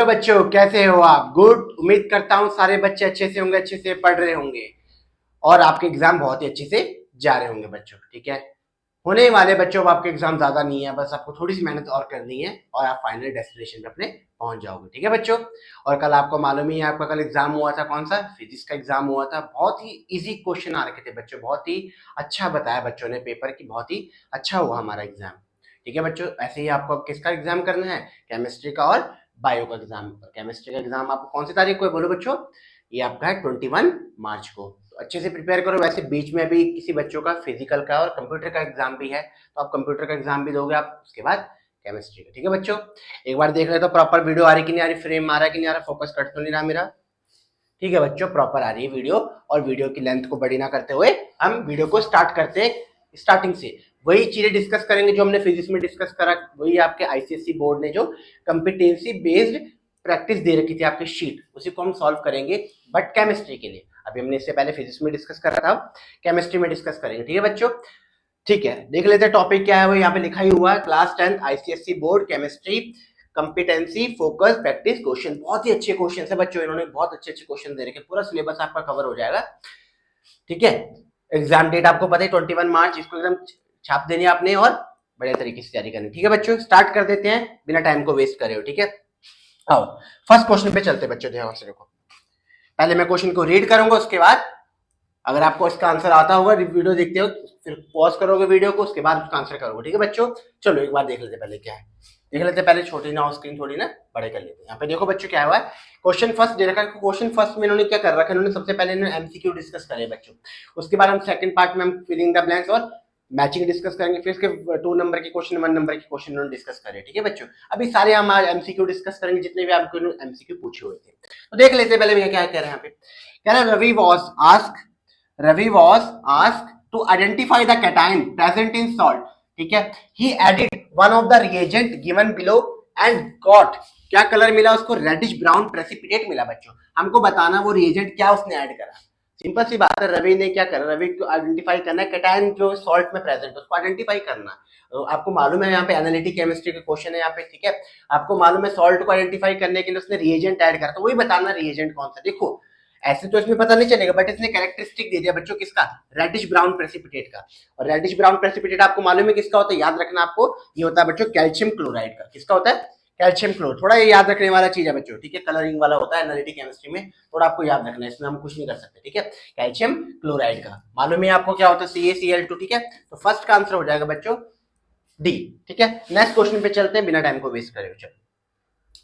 Hello बच्चों, कैसे हो आप? गुड। उम्मीद करता हूँ सारे बच्चे अच्छे से होंगे, अच्छे से पढ़ रहे होंगे और आपके एग्जाम बहुत ही अच्छे से जा रहे होंगे बच्चों। ठीक है, होने वाले बच्चों, आपके एग्जाम ज्यादा नहीं है, बस आपको थोड़ी सी मेहनत और करनी है और आप फाइनल डेस्टिनेशन पे अपने पहुंच जाओगे। ठीक है बच्चों। और कल आपको मालूम ही है, आपका कल एग्जाम हुआ था, कौन सा? फिजिक्स का एग्जाम हुआ था। बहुत ही इजी क्वेश्चन आ रखे थे बच्चों, बहुत ही अच्छा बताया बच्चों ने पेपर की, बहुत ही अच्छा हुआ हमारा एग्जाम। ठीक है बच्चों, ऐसे ही आपको अब किसका एग्जाम करना है? केमिस्ट्री का और बायो का एग्जाम। केमिस्ट्री का एग्जाम आपको कौन सी तारीख को है बोलो बच्चों? ये आपका है 21 मार्च को। तो अच्छे से प्रिपेयर करो। वैसे बीच में भी किसी बच्चों का फिजिकल का और कंप्यूटर का एग्जाम भी है, तो आप कंप्यूटर का एग्जाम भी दोगे आप, उसके बाद केमिस्ट्री का। ठीक है बच्चों, एक बार देख ले तो प्रॉपर वीडियो आ रही कि नहीं आ रही, फ्रेम आ रहा है कि नहीं आ रहा, फोकस कट तो नहीं रहा मेरा? ठीक है बच्चों, प्रॉपर आ रही है वीडियो। और वीडियो की लेंथ को बड़ी ना करते हुए हम वीडियो को स्टार्ट करते हैं। स्टार्टिंग से वही चीजें डिस्कस करेंगे जो हमने फिजिक्स में डिस्कस करा, वही आपके आईसीएसई बोर्ड ने जो कंपिटेंसी बेस्ड प्रैक्टिस दे रखी थी आपके शीट, उसी को हम सॉल्व करेंगे बट केमिस्ट्री के लिए। अभी हमने इससे पहले फिजिक्स में डिस्कस करा था, केमिस्ट्री में डिस्कस करेंगे। ठीक है बच्चों, ठीक है, देख लेते हैं टॉपिक क्या है। वो यहाँ पे लिखा ही हुआ है, class 10 ICSE board chemistry competency focus practice question. बहुत ही अच्छे क्वेश्चन है बच्चों, इन्होंने बहुत अच्छे अच्छे क्वेश्चन दे रखे, पूरा सिलेबस आपका कवर हो जाएगा। ठीक है, एग्जाम डेट आपको पता है 21 मार्च, इसको एकदम छाप देनी है आपने और बड़े तरीके से तैयारी करनी। ठीक है बच्चों, स्टार्ट कर देते हैं बिना टाइम को वेस्ट करे हो। ठीक है, आओ फर्स्ट क्वेश्चन पे चलते हैं बच्चों। ध्यान से देखो, पहले मैं क्वेश्चन को रीड करूंगा, उसके बाद अगर आपको इसका आंसर आता होगा, वीडियो देखते हो फिर पॉज करोगे वीडियो को, उसके बाद उसका आंसर करोगे। ठीक है बच्चों, चलो एक बार देख लेते पहले क्या है। देख लेते पहले, छोटी ना स्क्रीन थोड़ी ना बड़े कर लेते हैं। यहाँ पे देखो बच्चों क्या हुआ है, क्वेश्चन फर्स्ट दे रखा है। क्वेश्चन फर्स्ट में इन्होंने क्या कर रखा है, इन्होंने सबसे पहले इन्होंने एमसीक्यू डिस्कस करे बच्चों, उसके बाद हम सेकंड पार्ट में हम फिलिंग द ब्लैंक्स और मैचिंग डिस्कस करेंगे, फिर इसके 2 नंबर के क्वेश्चन, 1 नंबर के क्वेश्चन उन्होंने डिस्कस करे। ठीक है बच्चों, अभी सारे हम आज एमसीक्यू डिस्कस करेंगे, जितने भी आपको एमसीक्यू पूछे हुए थे। तो देख लेते पहले भैया क्या कह रहे हैं यहाँ पे। कह रहे Ravi was asked to identify the cation present in salt. ठीक है, he added one of the reagent given below and got, क्या कलर मिला उसको? रेडिश ब्राउन प्रेसिपिटेट मिला बच्चों। हमको बताना वो रिएजेंट क्या उसने ऐड करा। सिंपल सी बात है, रवि ने क्या करा, रवि को आइडेंटिफाई करना है कैटायन जो सॉल्ट में प्रेजेंट है, उसको आइडेंटिफाई करना। तो आपको मालूम है यहाँ पे एनालिटिक केमिस्ट्री का क्वेश्चन है यहाँ पे। ठीक है, आपको मालूम है सॉल्ट को आइडेंटिफाई करने के लिए उसने रिएजेंट ऐड करा, तो वही बताना रिएजेंट कौन सा। देखो ऐसे तो इसमें पता नहीं चलेगा, बट इसने कैरेक्टरिस्टिक दे दिया बच्चों, किसका? रेडिश ब्राउन प्रेसिपिटेट का। और रेडिश ब्राउन प्रेसिपिटेट आपको मालूम है किसका होता है, याद रखना आपको, ये होता है बच्चों कैल्शियम क्लोराइड का। किसका होता है? Calcium chloride. थोड़ा ये याद रखने वाला चीज है बच्चों। ठीक है, कलरिंग वाला होता है एनालिटिक केमिस्ट्री में, थोड़ा आपको याद रखना है, इसमें हम कुछ नहीं कर सकते। ठीक है, कैल्शियम क्लोराइड का मालूम है आपको क्या होता है, CaCl2। ठीक है, तो फर्स्ट का आंसर हो जाएगा बच्चों डी। ठीक है, नेक्स्ट क्वेश्चन पे चलते हैं बिना टाइम को वेस्ट करे। चलो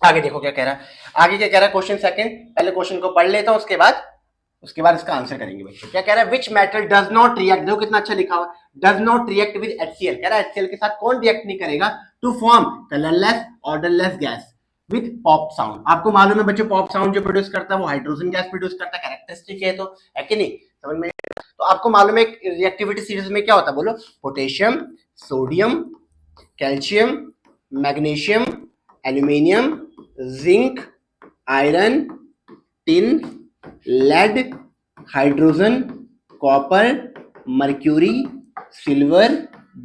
आगे देखो क्या कह रहा है। आगे क्या कह रहा है, क्वेश्चन सेकंड, पहले क्वेश्चन को पढ़ लेता हूं, उसके बाद इसका आंसर करेंगे बच्चों। क्या कह रहा है, which metal does not react, देखो कितना अच्छा लिखा हुआ, does not react with HCl। कह रहा है HCl के साथ कौन रिएक्ट नहीं करेगा, to form colourless odourless gas with pop sound. आपको मालूम है बच्चों, पॉप साउंड जो प्रोड्यूस करता है वो हाइड्रोजन गैस प्रोड्यूस करता है, कैरेक्टरिस्टिक है, तो है कि नहीं, समझ में? तो आपको मालूम है रिएक्टिविटी सीरीज में क्या होता है बोलो, potassium, sodium, calcium, magnesium, aluminium, zinc, iron, tin, lead, hydrogen, copper, mercury, silver,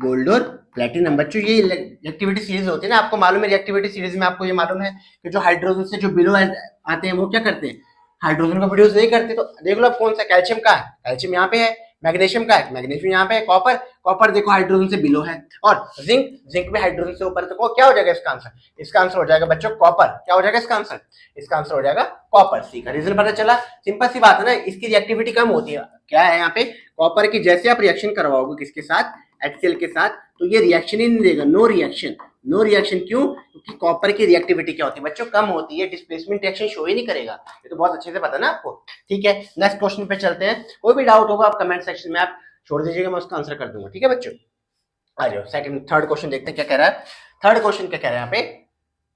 gold और प्लेटिनम। बच्चों ये रिएक्टिविटी सीरीज होती है ना, आपको मालूम है रिएक्टिविटी सीरीज में आपको ये मालूम है कि जो हाइड्रोजन से जो बिलो आते हैं वो क्या करते हैं, हाइड्रोजन को प्रोड्यूस नहीं करते। तो देख लो अब कौन सा, कैल्शियम का है, कैल्शियम यहाँ पे है, मैग्नीशियम का है, मैग्नीशियम यहाँ पे है, कॉपर, कॉपर देखो हाइड्रोजन से बिलो है, और जिंक, जिंक भी हाइड्रोजन से ऊपर। तो क्या हो जाएगा इसका आंसर? इसका आंसर हो जाएगा बच्चों कॉपर। क्या हो जाएगा इसका आंसर? इसका आंसर हो जाएगा कॉपर। सी का रीजन पता चला, सिंपल सी बात है ना, इसकी रिएक्टिविटी कम होती है। क्या है यहाँ पे, कॉपर की जैसे आप रिएक्शन करवाओगे किसके साथ, HCl के साथ, तो ये रिएक्शन ही नहीं देगा, नो रिएक्शन। नो रिएक्शन क्यों? क्योंकि कॉपर की रिएक्टिविटी क्या होती है बच्चों, कम होती है, डिस्प्लेसमेंट रिएक्शन शो ही नहीं करेगा। ये तो बहुत अच्छे से पता ना आपको। ठीक है, नेक्स्ट क्वेश्चन पे चलते हैं। कोई भी डाउट होगा आप कमेंट सेक्शन में आप छोड़ दीजिएगा, मैं उसका आंसर कर दूंगा। ठीक है बच्चों, आ जाओ थर्ड क्वेश्चन देखते हैं क्या कह रहा है। थर्ड क्वेश्चन क्या कह रहा है यहाँ पे,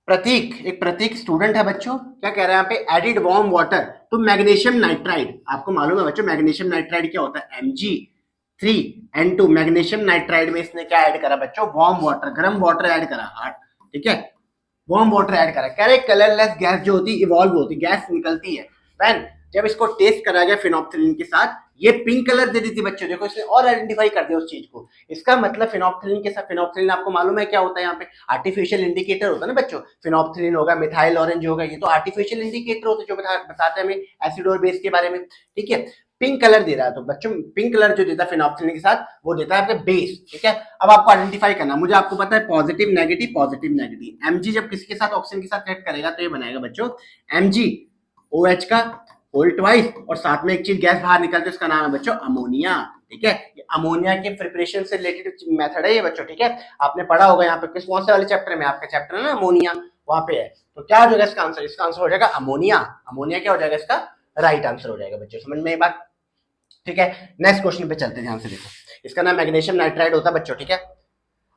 प्रतीक, एक प्रतीक स्टूडेंट है बच्चों, क्या कह रहा है यहाँ पे, added warm water to magnesium nitride. आपको मालूम है बच्चों मैग्नीशियम नाइट्राइड क्या होता है, Mg3N2। मैग्नीशियम नाइट्राइड में इसने क्या ऐड करा बच्चों, वार्म वाटर, गर्म वाटर ऐड करा, हार्ड। ठीक है, वार्म वाटर ऐड करा। कह रहे कलरलेस गैस जो होती है इवॉल्व होती, गैस निकलती है व्हेन जब इसको टेस्ट करा गया फिनोप्थिलीन के साथ, ये पिंक कलर दे दी थी बच्चों, देखो इसने और आइडेंटिफाई कर दिया उस चीज को। इसका मतलब फिनोप्थिलीन के साथ, फिनोप्थिलीन आपको मालूम है क्या होता है, यहाँ पे आर्टिफिशियल इंडिकेटर होता है ना बच्चों, फिनोप्थिलीन होगा, मिथाइल ऑरेंज होगा, ये तो आर्टिफिशियल इंडिकेटर होते हैं जो बताते हैं हमें एसिड और बेस के बारे में, ठीक है। पिंक कलर दे रहा है, तो बच्चों पिंक कलर जो देता है फिनोप्थिलीन के साथ वो देता है आपके बेस, ठीक है। अब आपको आइडेंटिफाई करना, मुझे आपको पता है positive negative positive negative, MG जब किसी के साथ ऑक्सीजन के साथ रिएक्ट करेगा तो ये बनाएगा बच्चों एमजी OH का होल ट्वाइस, और साथ में एक चीज गैस बाहर निकलती है, उसका नाम है बच्चों अमोनिया, ठीक है। अमोनिया के प्रिपरेशन से रिलेटेड मेथड है ये बच्चों, ठीक है। आपने पढ़ा होगा यहाँ पे, किस कौन से वाले चैप्टर में, आपका चैप्टर है ना अमोनिया, वहां पे है। तो क्या हो जाएगा इसका आंसर, इसका आंसर हो जाएगा अमोनिया। अमोनिया क्या हो जाएगा इसका राइट आंसर हो जाएगा बच्चों, समझ में ये बात, ठीक है। नेक्स्ट क्वेश्चन पे चलते हैं, ध्यान से देखो, इसका नाम मैग्नीशियम नाइट्राइड होता है बच्चों, ठीक है।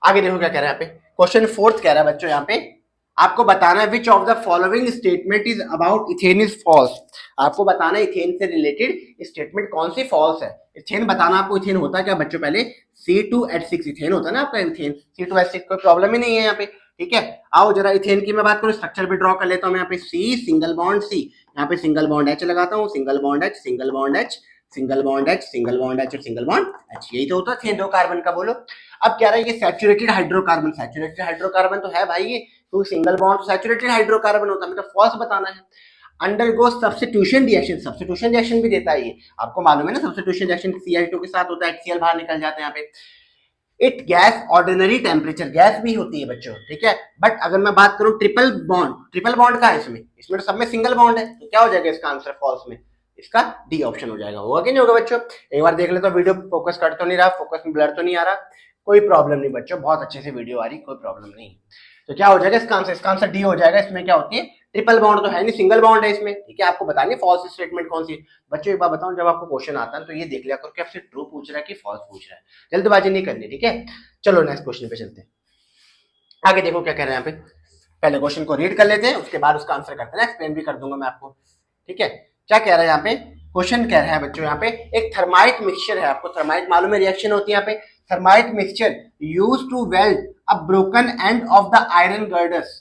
आगे देखो क्या कह रहा है यहाँ पे, क्वेश्चन 4 कह रहा है बच्चों यहाँ पे, आपको बताना है which of the following statement is about ethane is false. आपको बताना है इथेन से रिलेटेड स्टेटमेंट कौन सी फॉल्स है। इथेन बताना आपको, इथेन होता क्या बच्चों, पहले C2H6 इथेन होता है ना आपका इथेन, C2H6 कोई प्रॉब्लम ही नहीं है यहाँ पे, ठीक है। आओ जरा इथेन की मैं बात करूँ, स्ट्रक्चर भी ड्रॉ कर लेता हूँ, यहाँ पे C सिंगल बॉन्ड C, यहाँ पे सिंगल बॉन्ड H लगाता हूँ, single bond H, single bond H, single bond H, single bond H और सिंगल बॉन्ड H, यही तो होता है इथेन, दो कार्बन का। बोलो अब कह रहा है ये सैचुरेटेड हाइड्रोकार्बन, सैचुरेटेड हाइड्रोकार्बन तो है भाई ये, तो सिंगल बॉन्ड सैचुरेटेड हाइड्रोकार्बन होता है, मतलब फॉल्स बताना है। Undergo substitution reaction, substitution reaction भी देता है ये, आपको मालूम है ना, सब्स्टिट्यूशन रिएक्शन Cl2 के साथ होता है, HCl बाहर निकल जाते हैं यहाँ पे। It gas ordinary temperature, gas भी होती है बच्चों, ठीक है। बट अगर मैं बात करूं ट्रिपल बॉन्ड का है इसमें, इसमें तो सब में सिंगल बॉन्ड है, तो क्या हो जाएगा इसका आंसर फॉल्स में, इसका डी ऑप्शन हो जाएगा। होगा कि नहीं होगा बच्चों, एक बार देख ले तो वीडियो फोकस कर तो नहीं रहा, फोकस में ब्लर तो नहीं आ रहा, कोई प्रॉब्लम नहीं बच्चों, बहुत अच्छे से वीडियो आ रही, कोई प्रॉब्लम नहीं। तो क्या हो जाएगा इसका आंसर, इसका आंसर डी हो जाएगा। इसमें क्या होती है, ट्रिपल बॉन्ड तो है नहीं, सिंगल बॉन्ड है इसमें, ठीक है। आपको बतानी फॉल्स स्टेटमेंट कौन सी बच्चों, एक बार बताऊं, जब आपको क्वेश्चन आता है तो ये देख लिया करो कि आपसे ट्रू पूछ रहा है कि फॉल्स पूछ रहा है, जल्दबाजी नहीं करनी, ठीक है। चलो नेक्स्ट क्वेश्चन पे चलते हैं, आगे देखो क्या कह रहे हैं यहाँ पे, पहले क्वेश्चन को रीड कर लेते हैं, उसके बाद उसका आंसर करते हैं, एक्सप्लेन भी कर दूंगा मैं आपको, ठीक है। क्या कह रहा है यहाँ पे, क्वेश्चन कह रहा है बच्चों यहाँ पे, एक थर्माइट मिक्सचर है, आपको थर्माइट मालूम है रिएक्शन होती है यहाँ पे, thermite mixture use to weld a broken end of the iron girders.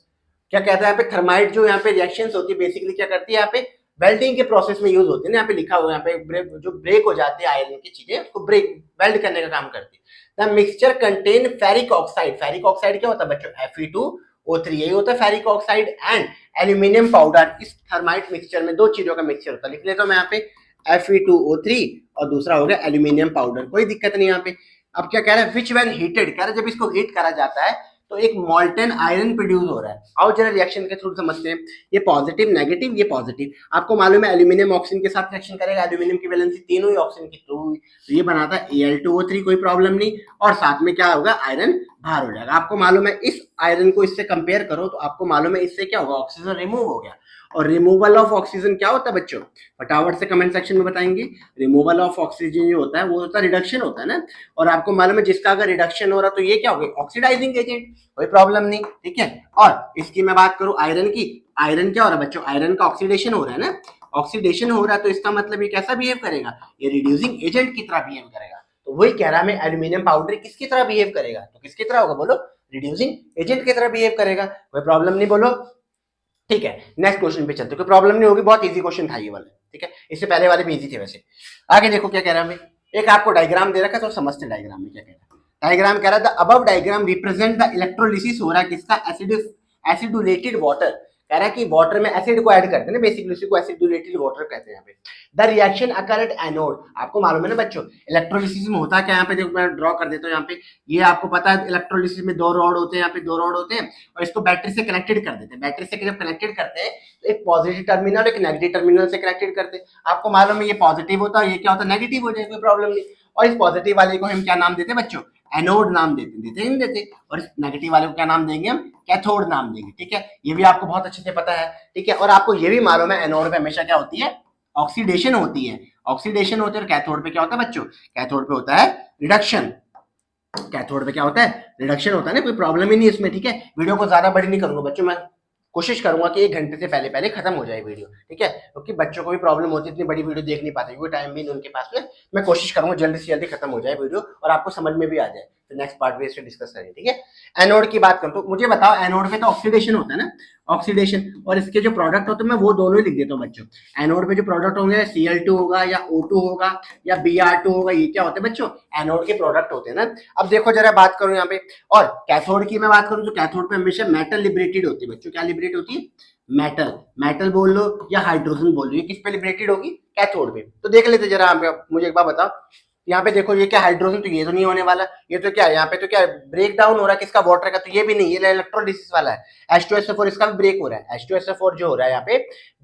क्या कहता है यहाँ पे, थर्माइट जो यहाँ पे रिएक्शंस होती है बेसिकली क्या करती है यहाँ पे, वेल्डिंग के प्रोसेस में यूज होती है ना, यहाँ पे लिखा हुआ है, यहाँ पे जो ब्रेक हो जाती है आयरन की चीजें, उसको ब्रेक वेल्ड करने का काम करती है। The mixture contain ferric oxide, ferric oxide क्या होता है बच्चों, Fe2O3, यही होता है ferric oxide, and aluminium powder. इस थर्माइट मिक्सचर में दो चीजों का मिक्सचर होता है, लिख लेता हूं मैं यहाँ पे Fe2O3 और दूसरा हो गया एल्यूमिनियम पाउडर, कोई दिक्कत नहीं यहाँ पे। अब क्या कह रहा है, विच व्हेन हीटेड, कह रहा है जब इसको हीट करा जाता है तो एक मॉल्टन आयरन प्रोड्यूस हो रहा है। आओ जरा रिएक्शन के थ्रू समझते हैं, ये पॉजिटिव नेगेटिव, ये पॉजिटिव, आपको मालूम है एल्यूमिनियम ऑक्सीजन के साथ रिएक्शन करेगा, एल्यूमिनियम की वैलेंसी तीन हुई, ऑक्सीजन की दो हुई, तो ये बनाता है Al2O3, कोई प्रॉब्लम नहीं, और साथ में क्या होगा, आयरन बाहर हो जाएगा। आपको मालूम है इस आयरन को इससे कंपेयर करो तो आपको मालूम है इससे क्या होगा, ऑक्सीजन रिमूव हो गया, और रिमूवल ऑफ ऑक्सीजन क्या होता है बच्चों, फटाफट से कमेंट सेक्शन में बताएंगे। रिमूवल ऑफ ऑक्सीजन जो होता है वो होता है रिडक्शन होता है ना, और आपको मालूम है जिसका अगर रिडक्शन हो रहा तो ये क्या हो गया, ऑक्सीडाइजिंग एजेंट, कोई प्रॉब्लम नहीं, ठीक है। और इसकी मैं बात करूं आयरन की, आयरन क्या हो रहा है बच्चों, आयरन का ऑक्सीडेशन हो रहा है ना, ऑक्सीडेशन हो रहा है तो इसका मतलब ये कैसा बिहेव करेगा, ये रिड्यूसिंग एजेंट की तरह बिहेव करेगा। तो वही कह रहा है मैं, एल्यूमिनियम पाउडर किसकी तरह बिहेव करेगा, तो किसकी तरह होगा बोलो, रिड्यूसिंग एजेंट की तरह बिहेव करेगा, कोई प्रॉब्लम नहीं बोलो, ठीक है। नेक्स्ट क्वेश्चन पे चलते, कोई प्रॉब्लम नहीं होगी, बहुत इजी क्वेश्चन था ये वाला, ठीक है, इससे पहले वाले भी इजी थे वैसे। आगे देखो क्या कह रहा है हमें, एक आपको डायग्राम दे रखा है तो समझते हैं डायग्राम में क्या कह रहा है। डायग्राम कह रहा था above diagram represent the electrolysis हो रहा है किसका, एसिडुलेटेड वाटर, कह रहा है कि वाटर में एसिड को ऐड करते हैं ना बेसिकली, उसी को एसिडुलेटेड वाटर कहते हैं यहाँ पे। The reaction occur at anode, आपको मालूम है ना बच्चों इलेक्ट्रोलिसिस में होता है क्या, यहाँ पे देखो मैं ड्रॉ कर देता हूँ, यहाँ पे ये आपको पता है इलेक्ट्रोलिसिस में दो रॉड होते हैं, यहाँ पे दो रॉड होते हैं और इसको बैटरी से कनेक्टेड कर देते हैं। बैटरी से जब कनेक्टेड करते हैं तो एक पॉजिटिव टर्मिनल एक नेगेटिव टर्मिनल से कनेक्टेड करते हैं। आपको मालूम है ये पॉजिटिव होता है, ये क्या होता है नेगेटिव हो जाए, कोई प्रॉब्लम नहीं। और इस पॉजिटिव वाले को हम क्या नाम देते हैं बच्चों, एनोड नाम देते नहीं देते, और इस नेगेटिव वाले को क्या नाम देंगे हम, कैथोड नाम देंगे, ठीक है। ये भी आपको बहुत अच्छे से पता है, ठीक है। और आपको ये भी मालूम है एनोड पे हमेशा क्या होती है, ऑक्सीडेशन होती है, ऑक्सीडेशन होती है। और कैथोड पे क्या होता है बच्चों, कैथोड पे होता है रिडक्शन, कैथोड पे क्या होता है, रिडक्शन होता है ना, कोई प्रॉब्लम ही नहीं इसमें, ठीक है। वीडियो को ज्यादा बड़ी नहीं करूंगा बच्चों, मैं कोशिश करूंगा कि 1 घंटे से पहले पहले खत्म हो जाए वीडियो, ठीक है, क्योंकि बच्चों को भी प्रॉब्लम होती है, इतनी बड़ी वीडियो देख नहीं पाते क्योंकि टाइम भी नहीं उनके पास में। मैं कोशिश करूंगा जल्दी से जल्दी खत्म हो जाए वीडियो और आपको समझ में भी आ जाए, फिर नेक्स्ट पार्ट में इसे डिस्कस करेंगे, ठीक है। एनोड की बात करूं तो मुझे बताओ, एनोड पे तो ऑक्सीडेशन होता है ना, ऑक्सीडेशन, और इसके जो प्रोडक्ट होते हैं मैं वो दोनों ही लिख देता हूँ बच्चों। एनोड पे जो प्रोडक्ट होंगे Cl2 होगा या O2 होगा या Br2 होगा, ये क्या होते हैं बच्चों, एनोड के प्रोडक्ट होते हैं ना। अब देखो जरा बात करूं यहाँ पे, और कैथोड की मैं बात करूं तो कैथोड पे हमेशा मेटल लिबरेटेड होती है बच्चों। क्या लिबरेट होती है, मेटल, मेटल बोल लो या हाइड्रोजन बोल लो, ये किस पे लिबरेटेड होगी, कैथोड पे। तो देख लेते जरा, मुझे एक बार बताओ, यहाँ पे देखो ये क्या हाइड्रोजन, तो ये तो नहीं होने वाला, ये तो क्या है यहाँ पे, तो क्या ब्रेक डाउन हो रहा है किसका, वाटर का, तो ये भी नहीं, ये इलेक्ट्रोलिसिस वाला है। H2SO4 इसका भी ब्रेक हो रहा है, H2SO4 जो हो रहा है यहाँ पे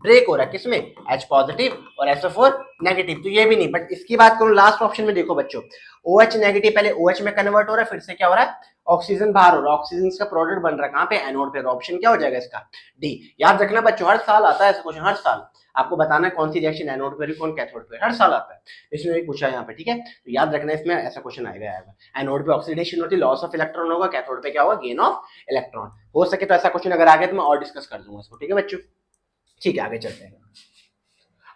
ब्रेक हो रहा है किसमें, H पॉजिटिव और SO4 नेगेटिव, तो ये भी नहीं। बट इसकी बात करूं लास्ट ऑप्शन में, देखो बच्चों OH नेगेटिव पहले OH में कन्वर्ट हो रहा है, फिर से क्या हो रहा है, ऑक्सीजन बाहर हो रहा है, ऑक्सीजन का प्रोडक्ट बन रहा है कहाँ पे, एनोड पे। ऑप्शन क्या हो जाएगा इसका, डी। याद रखना बच्चों, हर साल आता है ऐसा क्वेश्चन, हर साल आपको बताना है कौन सी रिएक्शन एनोड पे कौन कैथोड पे, हर साल आता है, इसमें भी पूछा है यहाँ पे, ठीक है। तो याद रखना इसमें ऐसा क्वेश्चन आएगा। एनोड पे ऑक्सीडेशन होती है, लॉस ऑफ इलेक्ट्रॉन होगा, कैथोड पे क्या होगा, गेन ऑफ इलेक्ट्रॉन। हो सके तो ऐसा क्वेश्चन अगर आ गया तो मैं और डिस्कस कर दूंगा इसको, ठीक है बच्चों। ठीक है, आगे चलते हैं।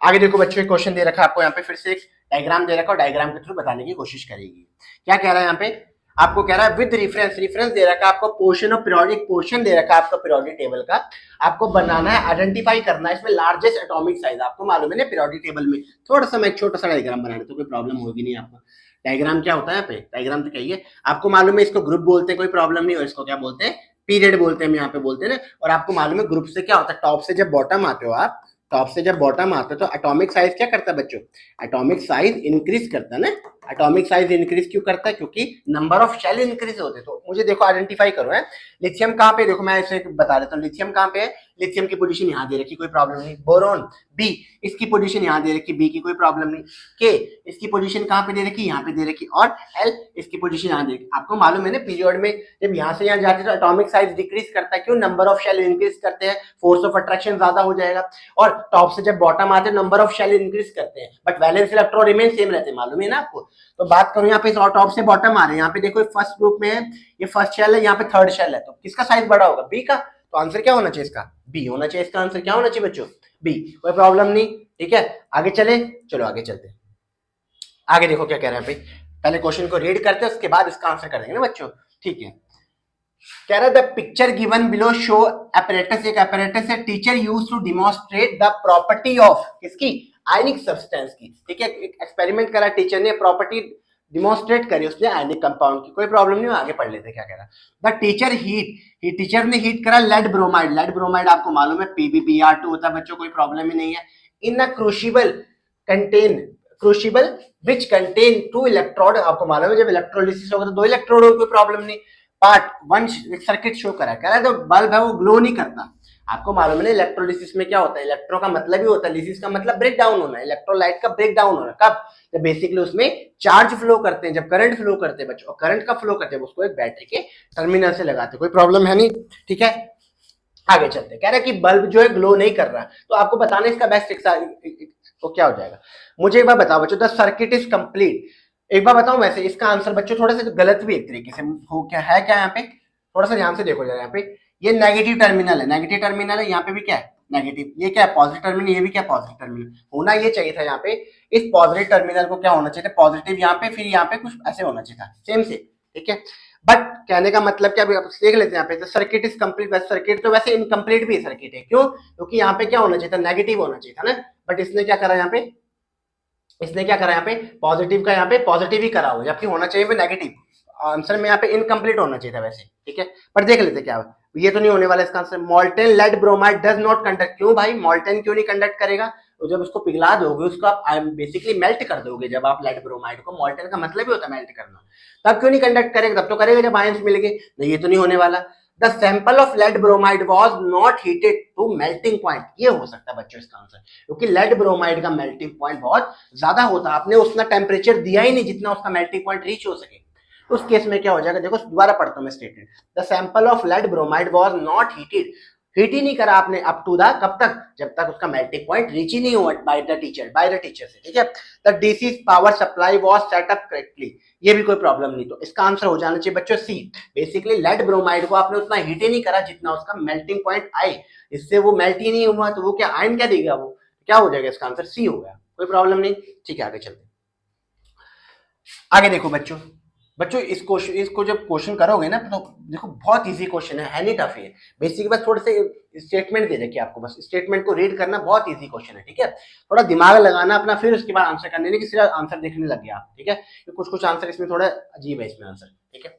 आगे देखो बच्चों, एक क्वेश्चन दे रखा है आपको यहाँ पे, फिर से एक डायग्राम दे रखा है, डायग्राम के थ्रू बताने की कोशिश करेगी। क्या कह रहा है यहाँ पे, आपको कह रहा है विद रेफरेंस, रेफरेंस दे रखा है आपको, पोर्शन ऑफ पीरियोडिक, पोर्शन दे रखा है आपका पीरियोडिक टेबल का, आपको बनाना है, आइडेंटिफाई करना है इसमें लार्जेस्ट एटॉमिक साइज। आपको मालूम है ना पीरियोडिक टेबल में, थोड़ा सा मैं एक छोटा सा डायग्राम बनाने तो कोई प्रॉब्लम होगी नहीं आपको। डायग्राम क्या होता है यहाँ पे, डायग्राम तो कहिए, आपको मालूम है इसको ग्रुप बोलते हैं, कोई प्रॉब्लम नहीं, और इसको क्या बोलते हैं, पीरियड बोलते हैं, हम यहाँ पे बोलते हैं ना। और आपको मालूम है ग्रुप से क्या होता है, टॉप से जब बॉटम आते हो आप, टॉप से जब बॉटम आता है तो एटॉमिक साइज क्या करता है बच्चों, एटॉमिक साइज इंक्रीज करता है ना। एटॉमिक साइज इंक्रीज क्यों करता है, क्योंकि नंबर ऑफ शेल इंक्रीज होते हैं। तो मुझे देखो आइडेंटिफाई करो है, लिथियम कहाँ पे, देखो मैं इसे बता देता हूँ, लिथियम कहाँ पे है, लिथियम की पोजीशन यहाँ दे रखी, कोई प्रॉब्लम नहीं। बोरोन बी, इसकी पोजीशन यहाँ दे रखी, बी की कोई प्रॉब्लम नहीं। के, इसकी पोजीशन कहाँ पे दे रखी, यहाँ पे दे रखी। और एल, इसकी पोजीशन यहाँ दे रखी। आपको मालूम है ना पीरियड में जब यहाँ से यहाँ जाते तो एटॉमिक साइज डिक्रीज करता है, क्यों, नंबर ऑफ शेल इंक्रीज करते हैं, फोर्स ऑफ अट्रैक्शन ज्यादा हो जाएगा। और टॉप से जब बॉटम आते हैं नंबर ऑफ शेल इंक्रीज करते हैं, but valence electron remain same रहते हैं, मालूम है ना आपको। तो बात करूं यहाँ पे टॉप से बॉटम आ रहे हैं, यहाँ पे देखो फर्स्ट ग्रुप में है, ये फर्स्ट शेल है, यहाँ पे थर्ड शेल है, तो किसका साइज बड़ा होगा, बी का। तो आंसर क्या होना चाहिए इसका, बी होना चाहिए। इसका आंसर क्या होना चाहिए बच्चों, बी, कोई प्रॉब्लम नहीं, ठीक है। आगे चले, चलो आगे चलते हैं। आगे देखो क्या कह रहे हैं भाई, पहले क्वेश्चन को रीड करते हैं उसके बाद इसका आंसर कर देंगे ना बच्चों, ठीक है। कह रहा है the picture given below show apparatus, एक apparatus है, teacher use to demonstrate the property of किसकी, आयनिक सब्सटेंस की, ठीक है। एक एक्सपेरिमेंट करा टीचर ने, प्रॉपर्टी डिमॉन्स्ट्रेट करी उसने आयनिक कंपाउंड की, कोई प्रॉब्लम नहीं, आगे पढ़ लेते क्या कह रहा है। द टीचर टीचर ने हीट करा लेड ब्रोमाइड, लेड ब्रोमाइड आपको मालूम है PbBr2 होता है बच्चों, कोई प्रॉब्लम ही नहीं है। In a crucible contain, crucible which contain two electrode, आपको मालूम है जब इलेक्ट्रोलिसिस होगा तो दो इलेक्ट्रोड हो, कोई प्रॉब्लम नहीं। पार्ट वन सर्किट शो करा, कह रहा है जो बल्ब है वो ग्लो नहीं करता। आपको मालूम है इलेक्ट्रोलिसिस में क्या होता है, इलेक्ट्रो का मतलब ही होता है, लिसिस का मतलब ब्रेक डाउन होना, इलेक्ट्रोलाइट का ब्रेक डाउन होना, कब, जब बेसिकली उसमें चार्ज फ्लो करते हैं, जब करंट फ्लो करते हैं बच्चों, और करंट का फ्लो करते हैं उसको एक बैटरी के टर्मिनल से लगाते हैं, कोई प्रॉब्लम है नहीं, ठीक है। आगे चलते हैं, कह रहा है कि बल्ब जो है ग्लो नहीं कर रहा, तो आपको बताना इसका बेस्ट तो क्या हो जाएगा। मुझे एक बार बताओ बच्चों, द सर्किट इज कंप्लीट, एक बार बताऊं, वैसे इसका आंसर बच्चों थोड़ा सा गलत भी एक तरीके से हो, क्या है, क्या यहाँ पे थोड़ा सा ध्यान से देखो जरा, यहाँ पे ये नेगेटिव टर्मिनल है, नेगेटिव टर्मिनल है, यहाँ पे भी क्या है नेगेटिव, ये क्या है पॉजिटिव टर्मिनल, ये भी क्या पॉजिटिव टर्मिनल, होना ये चाहिए था यहाँ पे, इस पॉजिटिव टर्मिनल को क्या होना चाहिए था, पॉजिटिव यहाँ पे, फिर यहाँ पे कुछ ऐसे होना चाहिए था, सेम से, ठीक है। बट कहने का मतलब क्या, देख लेते हैं यहाँ पे, सर्किट इज कंप्लीट, वैसे सर्किट तो वैसे इनकम्प्लीट भी सर्किट है, क्यों, क्योंकि यहाँ पे क्या होना चाहिए था, नेगेटिव होना चाहिए था ना, बट इसने क्या करा यहाँ पे, इसने क्या करा यहाँ पे, पॉजिटिव का यहाँ पे पॉजिटिव ही करा हुआ, जबकि होना चाहिए नेगेटिव, आंसर में यहाँ पे इनकम्प्लीट होना चाहिए था वैसे, ठीक है। पर देख लेते क्या, ये तो नहीं होने वाला इसका answer. Molten lead bromide does not conduct, क्यों भाई मॉल्टेन क्यों नहीं कंडक्ट करेगा, तो जब उसको पिघला दोगे, उसको आप बेसिकली मेल्ट कर दोगे, जब आप लेड ब्रोमाइड को, मॉल्टेन का मतलब ही होता है मेल्ट करना, तब क्यों नहीं कंडक्ट करेगा, तब तो करेगा जब आयंस मिल गए, नहीं ये तो नहीं होने वाला। The sample of lead bromide was not heated to melting point, ये हो सकता है बच्चों इसका आंसर, क्योंकि लेड ब्रोमाइड का मेल्टिंग पॉइंट बहुत ज्यादा होता, आपने उतना टेम्परेचर दिया ही नहीं जितना उसका मेल्टिंग पॉइंट रीच हो सके। उस केस में क्या हो जाएगा, देखो दोबारा पढ़ता हूं मैं statement, the sample of lead bromide was not heated, heat ही नहीं करा आपने अप टू द, कब तक, जब तक उसका मेल्टिंग पॉइंट रीच ही नहीं हुआ बाय द टीचर से, ठीक है। The DC power supply was set up correctly, ये भी कोई प्रॉब्लम नहीं, तो इसका आंसर हो जाना चाहिए बच्चों सी, बेसिकली लेड ब्रोमाइड को आपने उतना हीट ही नहीं करा जितना उसका मेल्टिंग पॉइंट आए, इससे वो मेल्ट ही नहीं हुआ, तो वो क्या आयन क्या देगा, वो क्या हो जाएगा, इसका आंसर सी हो गया, कोई प्रॉब्लम नहीं, ठीक है। आगे चलते, आगे देखो बच्चों, बच्चों इस क्वेश्चन, इसको जब क्वेश्चन करोगे ना तो देखो बहुत इजी क्वेश्चन है नहीं टफ है। बेसिक बस थोड़े से स्टेटमेंट दे रखे आपको, बस स्टेटमेंट को रीड करना, बहुत इजी क्वेश्चन है, ठीक है। थोड़ा दिमाग लगाना अपना, फिर उसके बाद आंसर करने, नहीं कि सिर्फ आंसर देखने लग गया आप, ठीक है। कुछ कुछ आंसर इसमें थोड़ा अजीब है इसमें आंसर, ठीक है।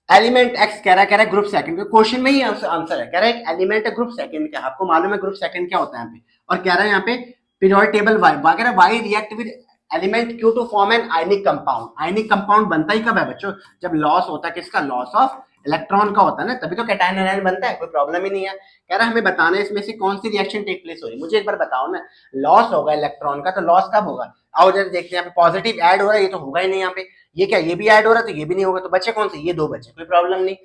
एलिमेंट एक्स कह रहा है ग्रुप सेकंड, क्वेश्चन में ही आंसर है, कह रहा है एक एलिमेंट है ग्रुप सेकंड का, आपको मालूम है ग्रुप सेकंड क्या होता है यहाँ पे, और कह रहा है यहाँ पे पीरियोडिक टेबल वाई, कह रहा है Y react with element Q to form an ionic compound. Ionic compound बनता ही कब है बच्चों, जब लॉस होता है, किसका, लॉस ऑफ इलेक्ट्रॉन का होता है ना, तभी तो कैटायन एनायन बनता है, कोई प्रॉब्लम ही नहीं है। कह रहा है हमें बताना है इसमें से कौन सी रिएक्शन टेक प्लेस हो रही है, मुझे एक बार बताओ ना, लॉस होगा इलेक्ट्रॉन का, तो लॉस कब होगा, आओ जरा देखते हैं, यहाँ पे पॉजिटिव ऐड हो रहा है, ये तो होगा ही नहीं यहाँ पे, ये क्या, ये भी ऐड हो रहा है तो ये भी नहीं होगा, तो बचे कौन से, ये दो बचे, कोई प्रॉब्लम नहीं।